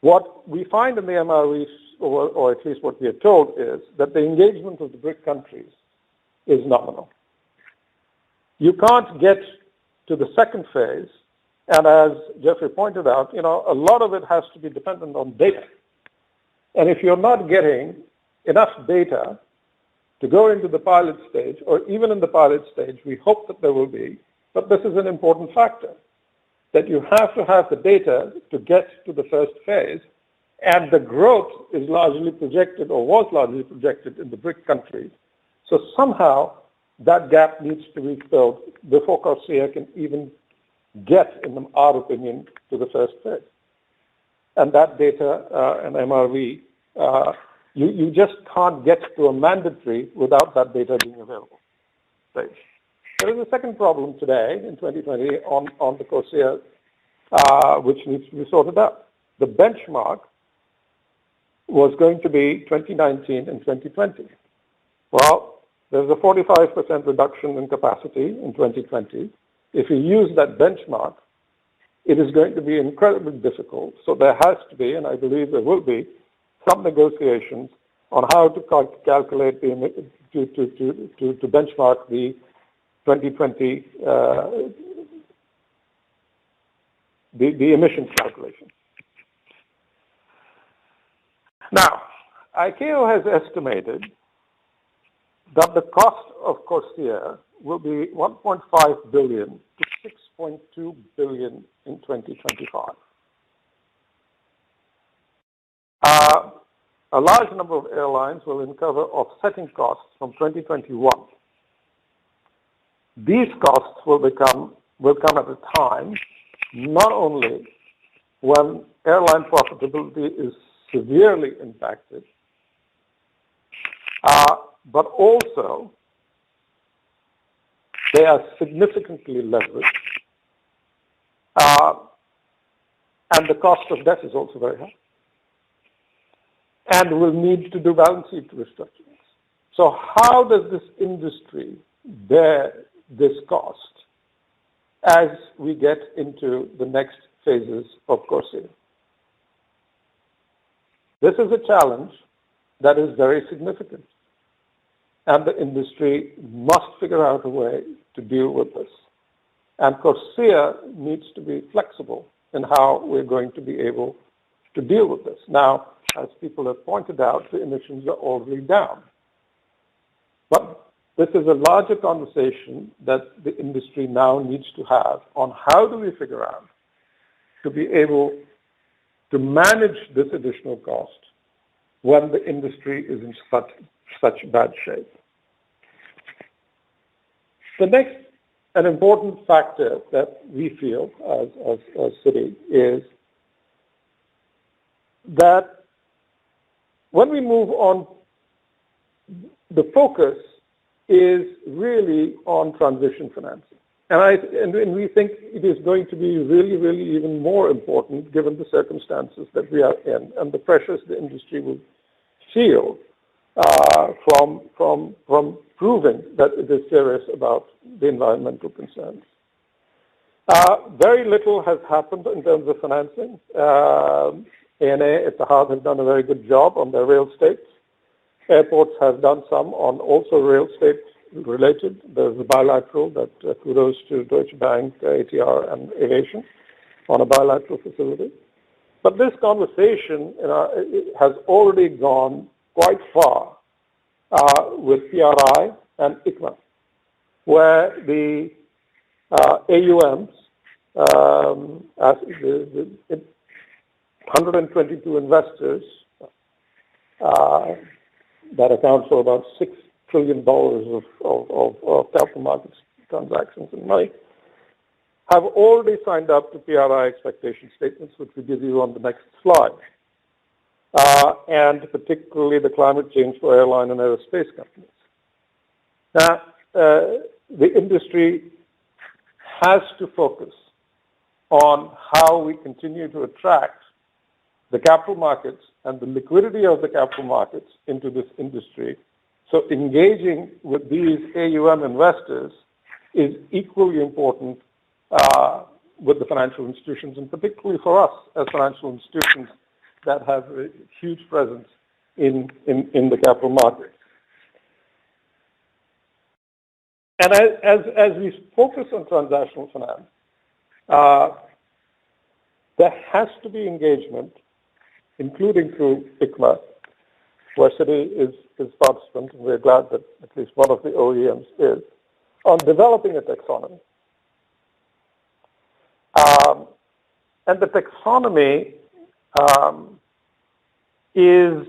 What we find in the MRV, or at least what we are told, is that the engagement of the BRIC countries is nominal. You can't get to the second phase, and as Jeffrey pointed out, a lot of it has to be dependent on data. And if you're not getting enough data to go into the pilot stage, or even in the pilot stage, we hope that there will be, but this is an important factor, that you have to have the data to get to the first phase, and the growth is largely projected, or was largely projected, in the BRIC countries. So somehow that gap needs to be filled before CORSIA can even get, in our opinion, to the first phase. And that data and MRV, you just can't get to a mandatory without that data being available stage. There is a second problem today in 2020 on the CORSIA, which needs to be sorted out. The benchmark was going to be 2019 and 2020. Well, there's a 45% reduction in capacity in 2020. If you use that benchmark, it is going to be incredibly difficult. So there has to be, and I believe there will be, some negotiations on how to calculate to benchmark the 2020 the emissions calculation. Now, ICAO has estimated that the cost of CORSIA will be $1.5 billion to $6.2 billion in 2025. A large number of airlines will incur offsetting costs from 2021. these costs will come at a time not only when airline profitability is severely impacted, but also they are significantly leveraged, and the cost of debt is also very high, and will need to do balance sheet restructurings. So how does this industry bear this cost as we get into the next phases of CORSIA? This is a challenge that is very significant, and the industry must figure out a way to deal with this. And CORSIA needs to be flexible in how we're going to be able to deal with this. Now, as people have pointed out, the emissions are already down. But this is a larger conversation that the industry now needs to have on how do we figure out to be able to manage this additional cost when the industry is in such bad shape. The next, an important factor that we feel as Citi is that when we move on, the focus is really on transition financing. And we think it is going to be really, really even more important given the circumstances that we are in and the pressures the industry will feel from proving that it is serious about the environmental concerns. Very little has happened in terms of financing. ANA at the heart has done a very good job on their real estate. Airports have done some on also real estate related. There's a bilateral that kudos to Deutsche Bank, ATR, and Aviation on a bilateral facility. But this conversation has already gone quite far with PRI and ICMA, where the AUMs, 122 investors that account for about $6 trillion of capital markets transactions and money, have already signed up to PRI expectation statements, which we give you on the next slide, and particularly the climate change for airline and aerospace companies. Now, the industry has to focus on how we continue to attract the capital markets and the liquidity of the capital markets into this industry. So engaging with these AUM investors is equally important with the financial institutions, and particularly for us as financial institutions that have a huge presence in the capital markets. And as we focus on transactional finance, there has to be engagement, including through ICMA, where Citi is participant, and we're glad that at least one of the OEMs is, on developing a taxonomy. And the taxonomy is,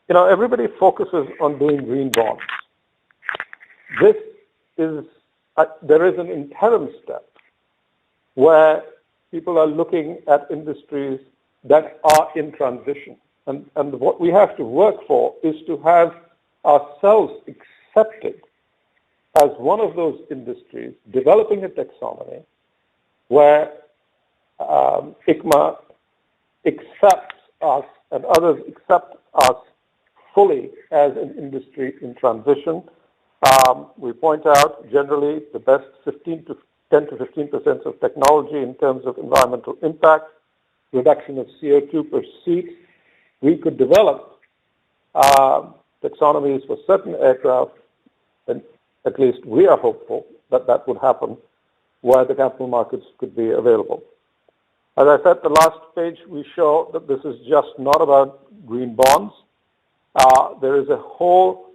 everybody focuses on doing green bonds. This is, there is an interim step where people are looking at industries that are in transition. And what we have to work for is to have ourselves accepted as one of those industries developing a taxonomy where ICMA accepts us and others accept us fully as an industry in transition. We point out generally the best 10 to 15% of technology in terms of environmental impact, reduction of CO2 per seat. We could develop taxonomies for certain aircraft, and at least we are hopeful that that would happen where the capital markets could be available. As I said, the last page, we show that this is just not about green bonds. There is a whole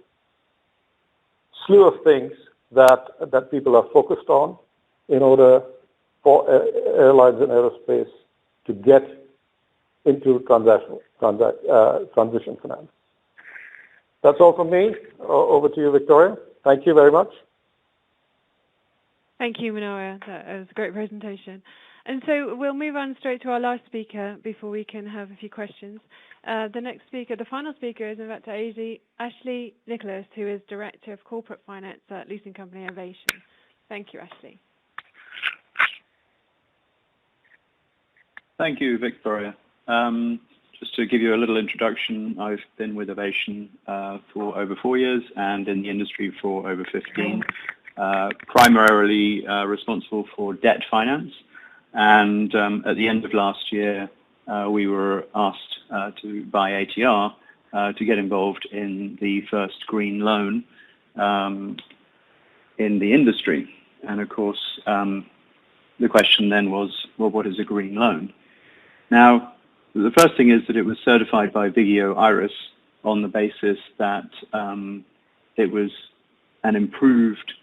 slew of things that people are focused on in order for airlines and aerospace to get into transition finance. That's all from me. Over to you, Victoria. Thank you very much.
Thank you, Manoa. That was a great presentation. And so we'll move on straight to our last speaker before we can have a few questions. The next speaker, the final speaker, is in fact Ashley Nicholas, who is Director of Corporate Finance at Leasing Company Innovation. Thank you, Ashley.
Thank you, Victoria. Just to give you a little introduction, I've been with Ovation for over 4 years and in the industry for over 15. Primarily responsible for debt finance. And at the end of last year, we were asked by ATR to get involved in the first green loan in the industry. And of course, the question then was, well, what is a green loan? Now, the first thing is that it was certified by Vigeo Eiris on the basis that it was an improved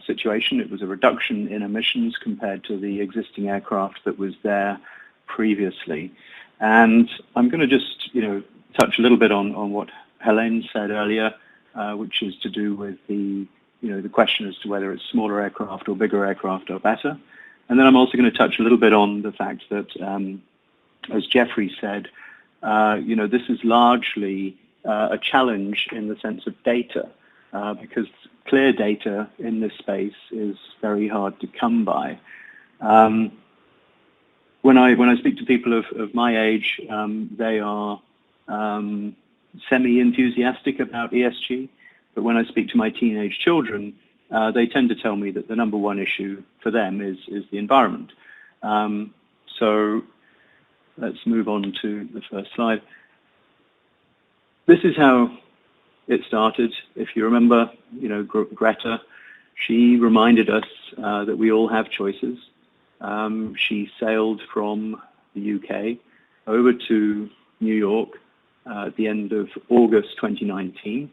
situation. It was a reduction in emissions compared to the existing aircraft that was there previously. And I'm going to just, touch a little bit on what Helene said earlier, which is to do with the question as to whether it's smaller aircraft or bigger aircraft are better. And then I'm also going to touch a little bit on the fact that, as Jeffrey said, this is largely a challenge in the sense of data, because clear data in this space is very hard to come by. When I speak to people of my age, they are semi-enthusiastic about ESG, but when I speak to my teenage children, they tend to tell me that the number one issue for them is the environment. So let's move on to the first slide. This is how it started. If you remember, Greta, she reminded us that we all have choices. She sailed from the UK over to New York at the end of August 2019,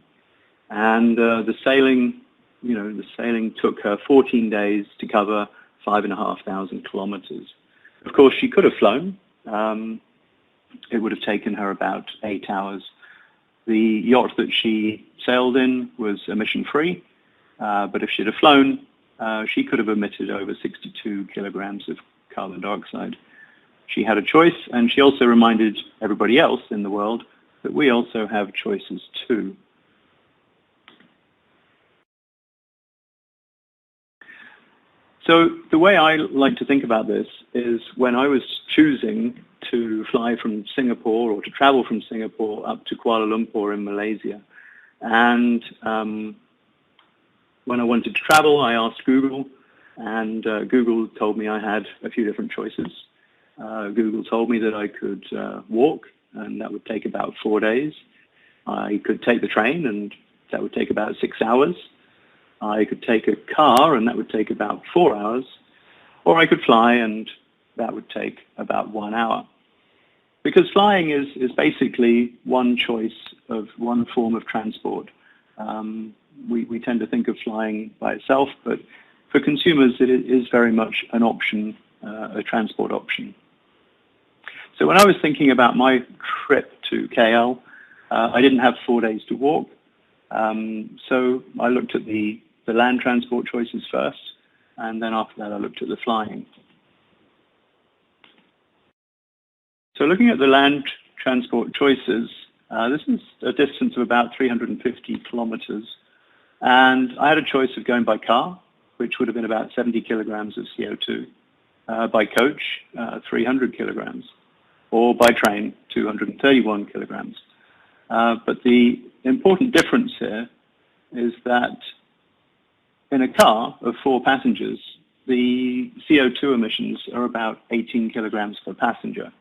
and the sailing took her 14 days to cover 5,500 kilometers. Of course, she could have flown. It would have taken her about 8 hours. The yacht that she sailed in was emission-free, but if she'd have flown, she could have emitted over 62 kilograms of carbon dioxide. She had a choice, and she also reminded everybody else in the world that we also have choices too. So the way I like to think about this is when I was choosing to fly from Singapore or to travel from Singapore up to Kuala Lumpur in Malaysia. And when I wanted to travel, I asked Google, and Google told me I had a few different choices. Google told me that I could walk, and that would take about 4 days. I could take the train, and that would take about 6 hours. I could take a car, and that would take about 4 hours. Or I could fly, and that would take about 1 hour. Because flying is basically one choice of one form of transport. We tend to think of flying by itself, but for consumers, it is very much an option, a transport option. So when I was thinking about my trip to KL, I didn't have 4 days to walk. So I looked at the land transport choices first, and then after that I looked at the flying. So looking at the land transport choices, this is a distance of about 350 kilometers, and I had a choice of going by car, which would have been about 70 kilograms of CO2, by coach, 300 kilograms, or by train, 231 kilograms. But the important difference here is that in a car of 4 passengers, the CO2 emissions are about 18 kilograms per passenger.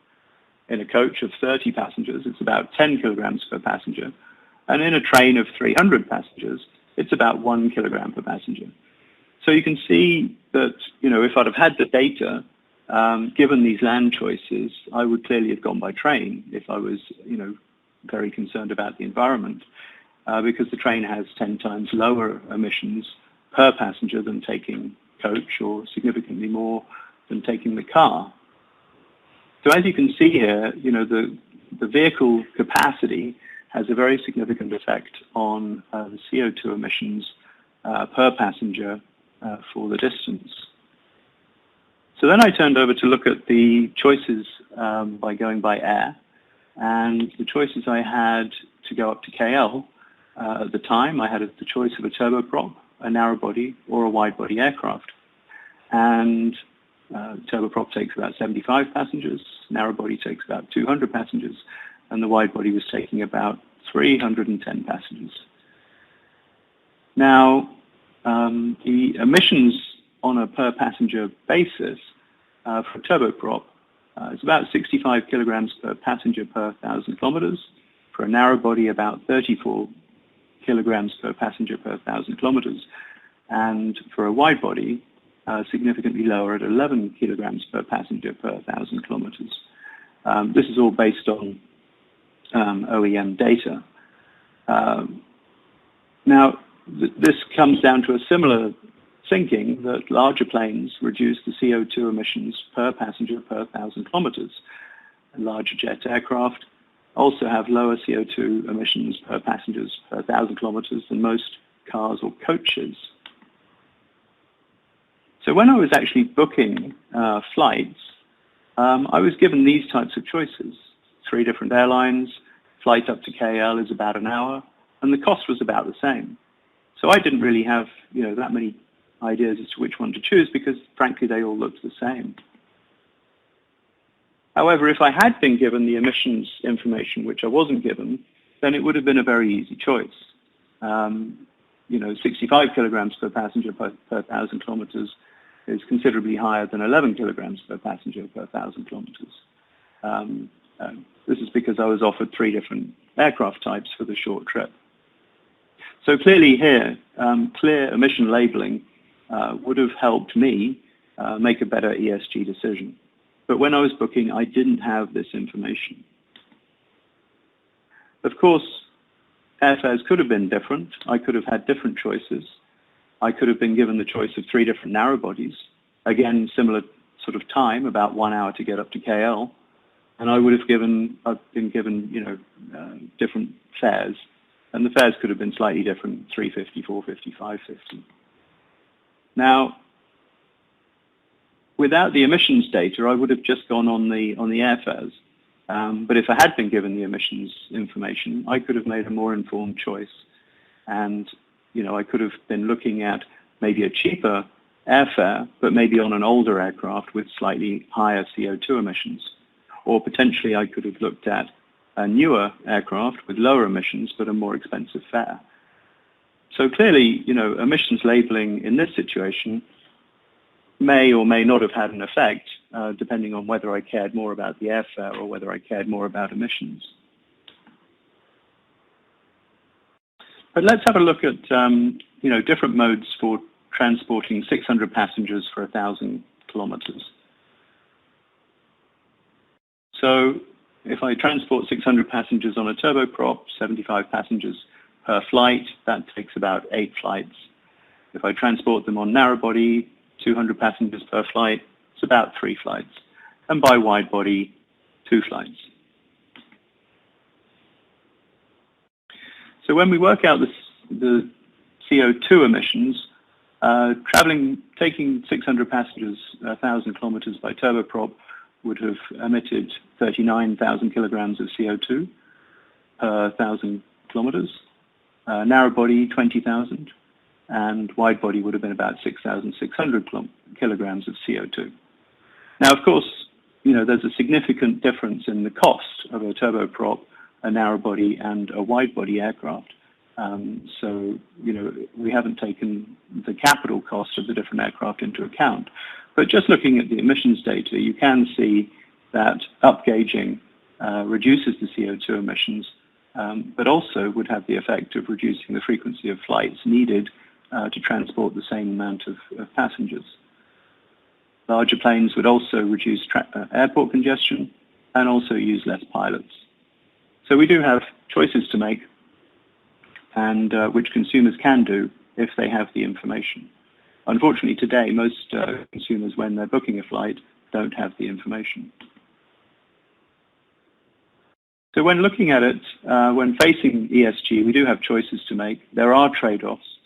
In a coach of 30 passengers, it's about 10 kilograms per passenger. And in a train of 300 passengers, it's about 1 kilogram per passenger. So you can see that, if I'd have had the data, given these land choices, I would clearly have gone by train if I was, very concerned about the environment, because the train has 10 times lower emissions per passenger than taking coach, or significantly more than taking the car. So as you can see here, the vehicle capacity has a very significant effect on the CO2 emissions per passenger for the distance. So then I turned over to look at the choices by going by air, and the choices I had to go up to KL at the time, I had the choice of a turboprop, a narrow body, or a wide body aircraft. And turboprop takes about 75 passengers, narrow body takes about 200 passengers, and the wide body was taking about 310 passengers. Now, the emissions on a per passenger basis for a turboprop is about 65 kilograms per passenger per 1,000 kilometers. For a narrow body, about 34 kilograms per passenger per 1,000 kilometers. And for a wide body, significantly lower at 11 kilograms per passenger per 1,000 kilometers. This is all based on OEM data. Now, this comes down to a similar thinking that larger planes reduce the CO2 emissions per passenger per 1,000 kilometers. Larger jet aircraft also have lower CO2 emissions per passengers per 1,000 kilometers than most cars or coaches. So when I was actually booking flights, I was given these types of choices. 3 different airlines, flight up to KL is about an hour, and the cost was about the same. So I didn't really have, that many ideas as to which one to choose because, frankly, they all looked the same. However, if I had been given the emissions information, which I wasn't given, then it would have been a very easy choice. 65 kilograms per passenger per 1,000 kilometers is considerably higher than 11 kilograms per passenger per 1,000 kilometers. This is because I was offered 3 different aircraft types for the short trip. So clearly here, clear emission labeling would have helped me make a better ESG decision. But when I was booking, I didn't have this information. Of course, airfares could have been different. I could have had different choices. I could have been given the choice of 3 different narrow bodies. Again, similar sort of time, about 1 hour to get up to KL. And I would have been given, different fares. And the fares could have been slightly different, 350, 450, 550. Now, without the emissions data, I would have just gone on the airfares. But if I had been given the emissions information, I could have made a more informed choice. And, I could have been looking at maybe a cheaper airfare, but maybe on an older aircraft with slightly higher CO2 emissions. Or potentially I could have looked at a newer aircraft with lower emissions, but a more expensive fare. So clearly, emissions labeling in this situation may or may not have had an effect, depending on whether I cared more about the airfare or whether I cared more about emissions. But let's have a look at, different modes for transporting 600 passengers for 1,000 kilometers. So if I transport 600 passengers on a turboprop, 75 passengers per flight, that takes about 8 flights. If I transport them on narrow body, 200 passengers per flight, it's about 3 flights. And by wide body, 2 flights. So when we work out the CO2 emissions, taking 600 passengers 1,000 kilometers by turboprop would have emitted 39,000 kilograms of CO2 per 1,000 kilometers. Narrow body, 20,000. And wide body would have been about 6,600 kilograms of CO2. Now, of course, there's a significant difference in the cost of a turboprop, a narrow body, and a wide body aircraft. So, we haven't taken the capital cost of the different aircraft into account. But just looking at the emissions data, you can see that upgauging reduces the CO2 emissions, but also would have the effect of reducing the frequency of flights needed to transport the same amount of passengers. Larger planes would also reduce airport congestion and also use less pilots. So we do have choices to make, and which consumers can do if they have the information. Unfortunately, today, most consumers, when they're booking a flight, don't have the information. So when looking at it, when facing ESG, we do have choices to make. There are trade-offs.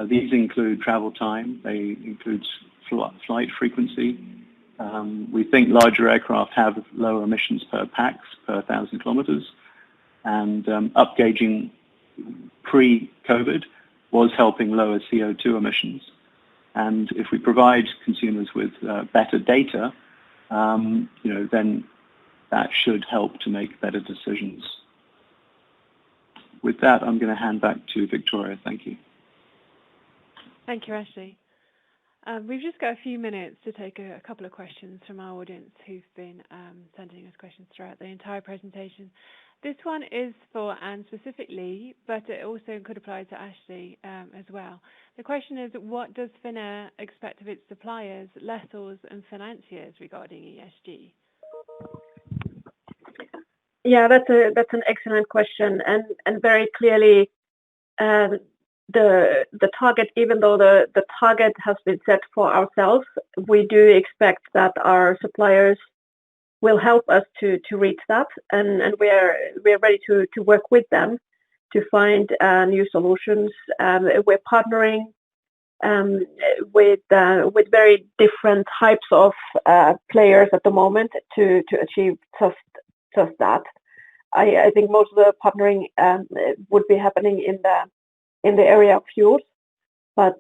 These include travel time, they include flight frequency. We think larger aircraft have lower emissions per pax per 1,000 kilometers, and upgauging pre-COVID was helping lower CO2 emissions. And if we provide consumers with better data, then that should help to make better decisions. With that, I'm going to hand back to Victoria. Thank you.
Thank you, Ashley. We've just got a few minutes to take a couple of questions from our audience who've been sending us questions throughout the entire presentation. This one is for Anne specifically, but it also could apply to Ashley as well. The question is, what does Finnair expect of its suppliers, lessors and financiers regarding ESG?
Yeah, that's an excellent question, and very clearly the target, even though the target has been set for ourselves, we do expect that our suppliers will help us to reach that, and we're ready to work with them to find new solutions. We're partnering with very different types of players at the moment to achieve just that. I think most of the partnering would be happening in the area of fuels, but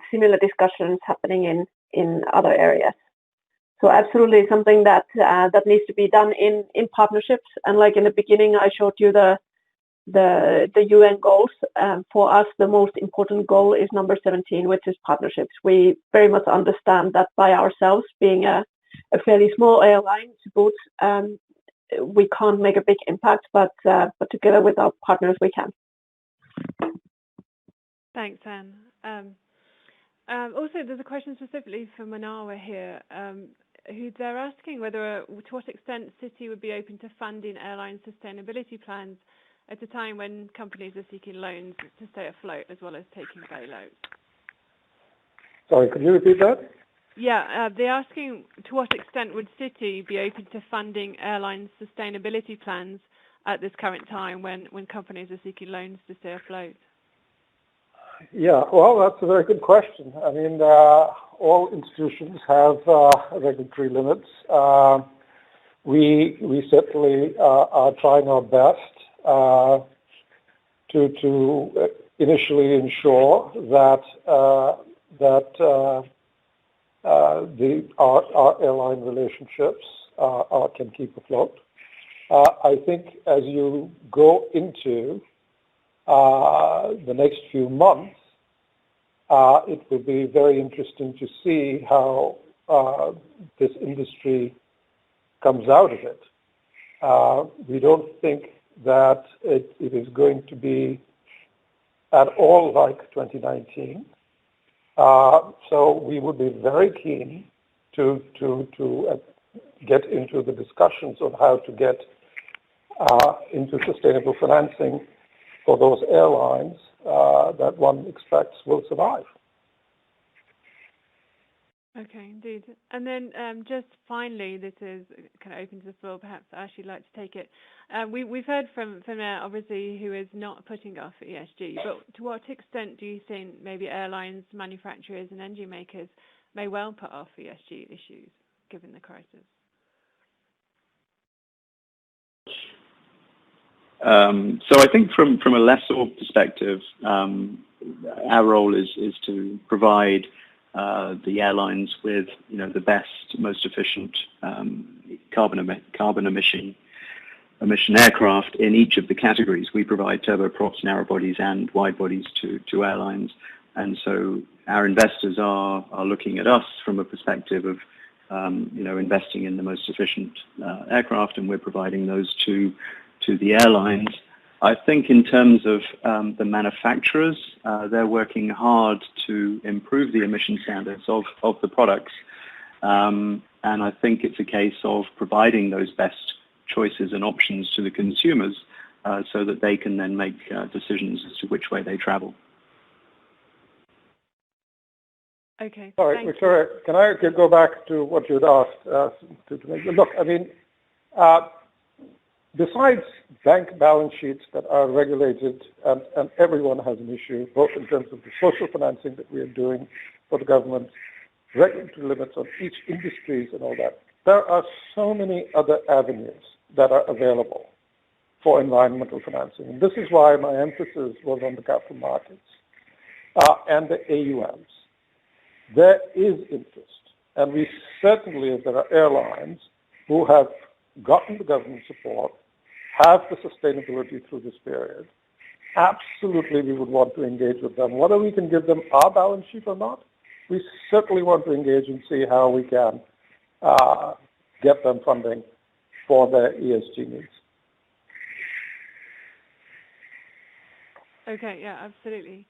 similar discussions happening in other areas. So absolutely something that needs to be done in partnerships. And like in the beginning, I showed you the UN goals. For us, the most important goal is number 17, which is partnerships. We very much understand that by ourselves, being a fairly small airline to boot, we can't make a big impact, but together with our partners, we can.
Thanks, Anne. Also, there's a question specifically for Manawa here, who they're asking whether, to what extent City would be open to funding airline sustainability plans at a time when companies are seeking loans to stay afloat as well as taking bailouts.
Sorry, could you repeat that?
Yeah, they're asking to what extent would City be open to funding airline sustainability plans at this current time when companies are seeking loans to stay afloat?
Yeah, well, that's a very good question. I mean, all institutions have regulatory limits. We certainly are trying our best to initially ensure that our airline relationships can keep afloat. I think as you go into the next few months, it will be very interesting to see how this industry comes out of it. We don't think that it is going to be at all like 2019. So we would be very keen to get into the discussions of how to get into sustainable financing for those airlines that one expects will survive.
Okay, indeed. And then just finally, this is kind of open to the floor. Perhaps Ashley would like to take it. We've heard from Finnair, obviously, who is not putting off ESG, but to what extent do you think maybe airlines, manufacturers and engine makers may well put off ESG issues given the crisis?
So I think from a lessor perspective, our role is to provide the airlines with the best, most efficient carbon emission aircraft in each of the categories. We provide turboprops, narrow bodies, and wide bodies to airlines, and so our investors are looking at us from a perspective of investing in the most efficient aircraft, and we're providing those to the airlines. I think in terms of the manufacturers, they're working hard to improve the emission standards of the products. And I think it's a case of providing those best choices and options to the consumers so that they can then make decisions as to which way they travel.
Okay.
All right, Victoria, can I go back to what you'd asked to make? Look, I mean, besides bank balance sheets that are regulated, and everyone has an issue, both in terms of the social financing that we are doing for the government, regulatory limits on each industries and all that, there are so many other avenues that are available for environmental financing. And this is why my emphasis was on the capital markets and the AUMs. There is interest, and we certainly, if there are airlines who have gotten the government support, have the sustainability through this period, absolutely we would want to engage with them. Whether we can give them our balance sheet or not, we certainly want to engage and see how we can get them funding for their ESG needs.
Okay, yeah, absolutely.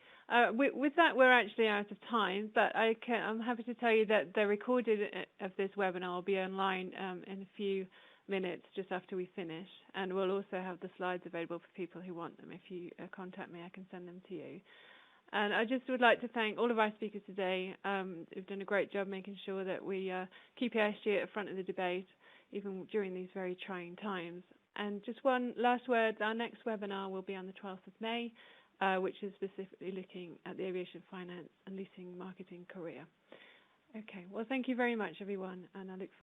With that, we're actually out of time, but I'm happy to tell you that the recording of this webinar will be online in a few minutes just after we finish, and we'll also have the slides available for people who want them. If you contact me, I can send them to you. And I just would like to thank all of our speakers today who've done a great job making sure that we keep ESG at the front of the debate, even during these very trying times. And just one last word, our next webinar will be on the 12th of May, which is specifically looking at the aviation finance and leasing marketing career. Okay, well, thank you very much, everyone, and I look forward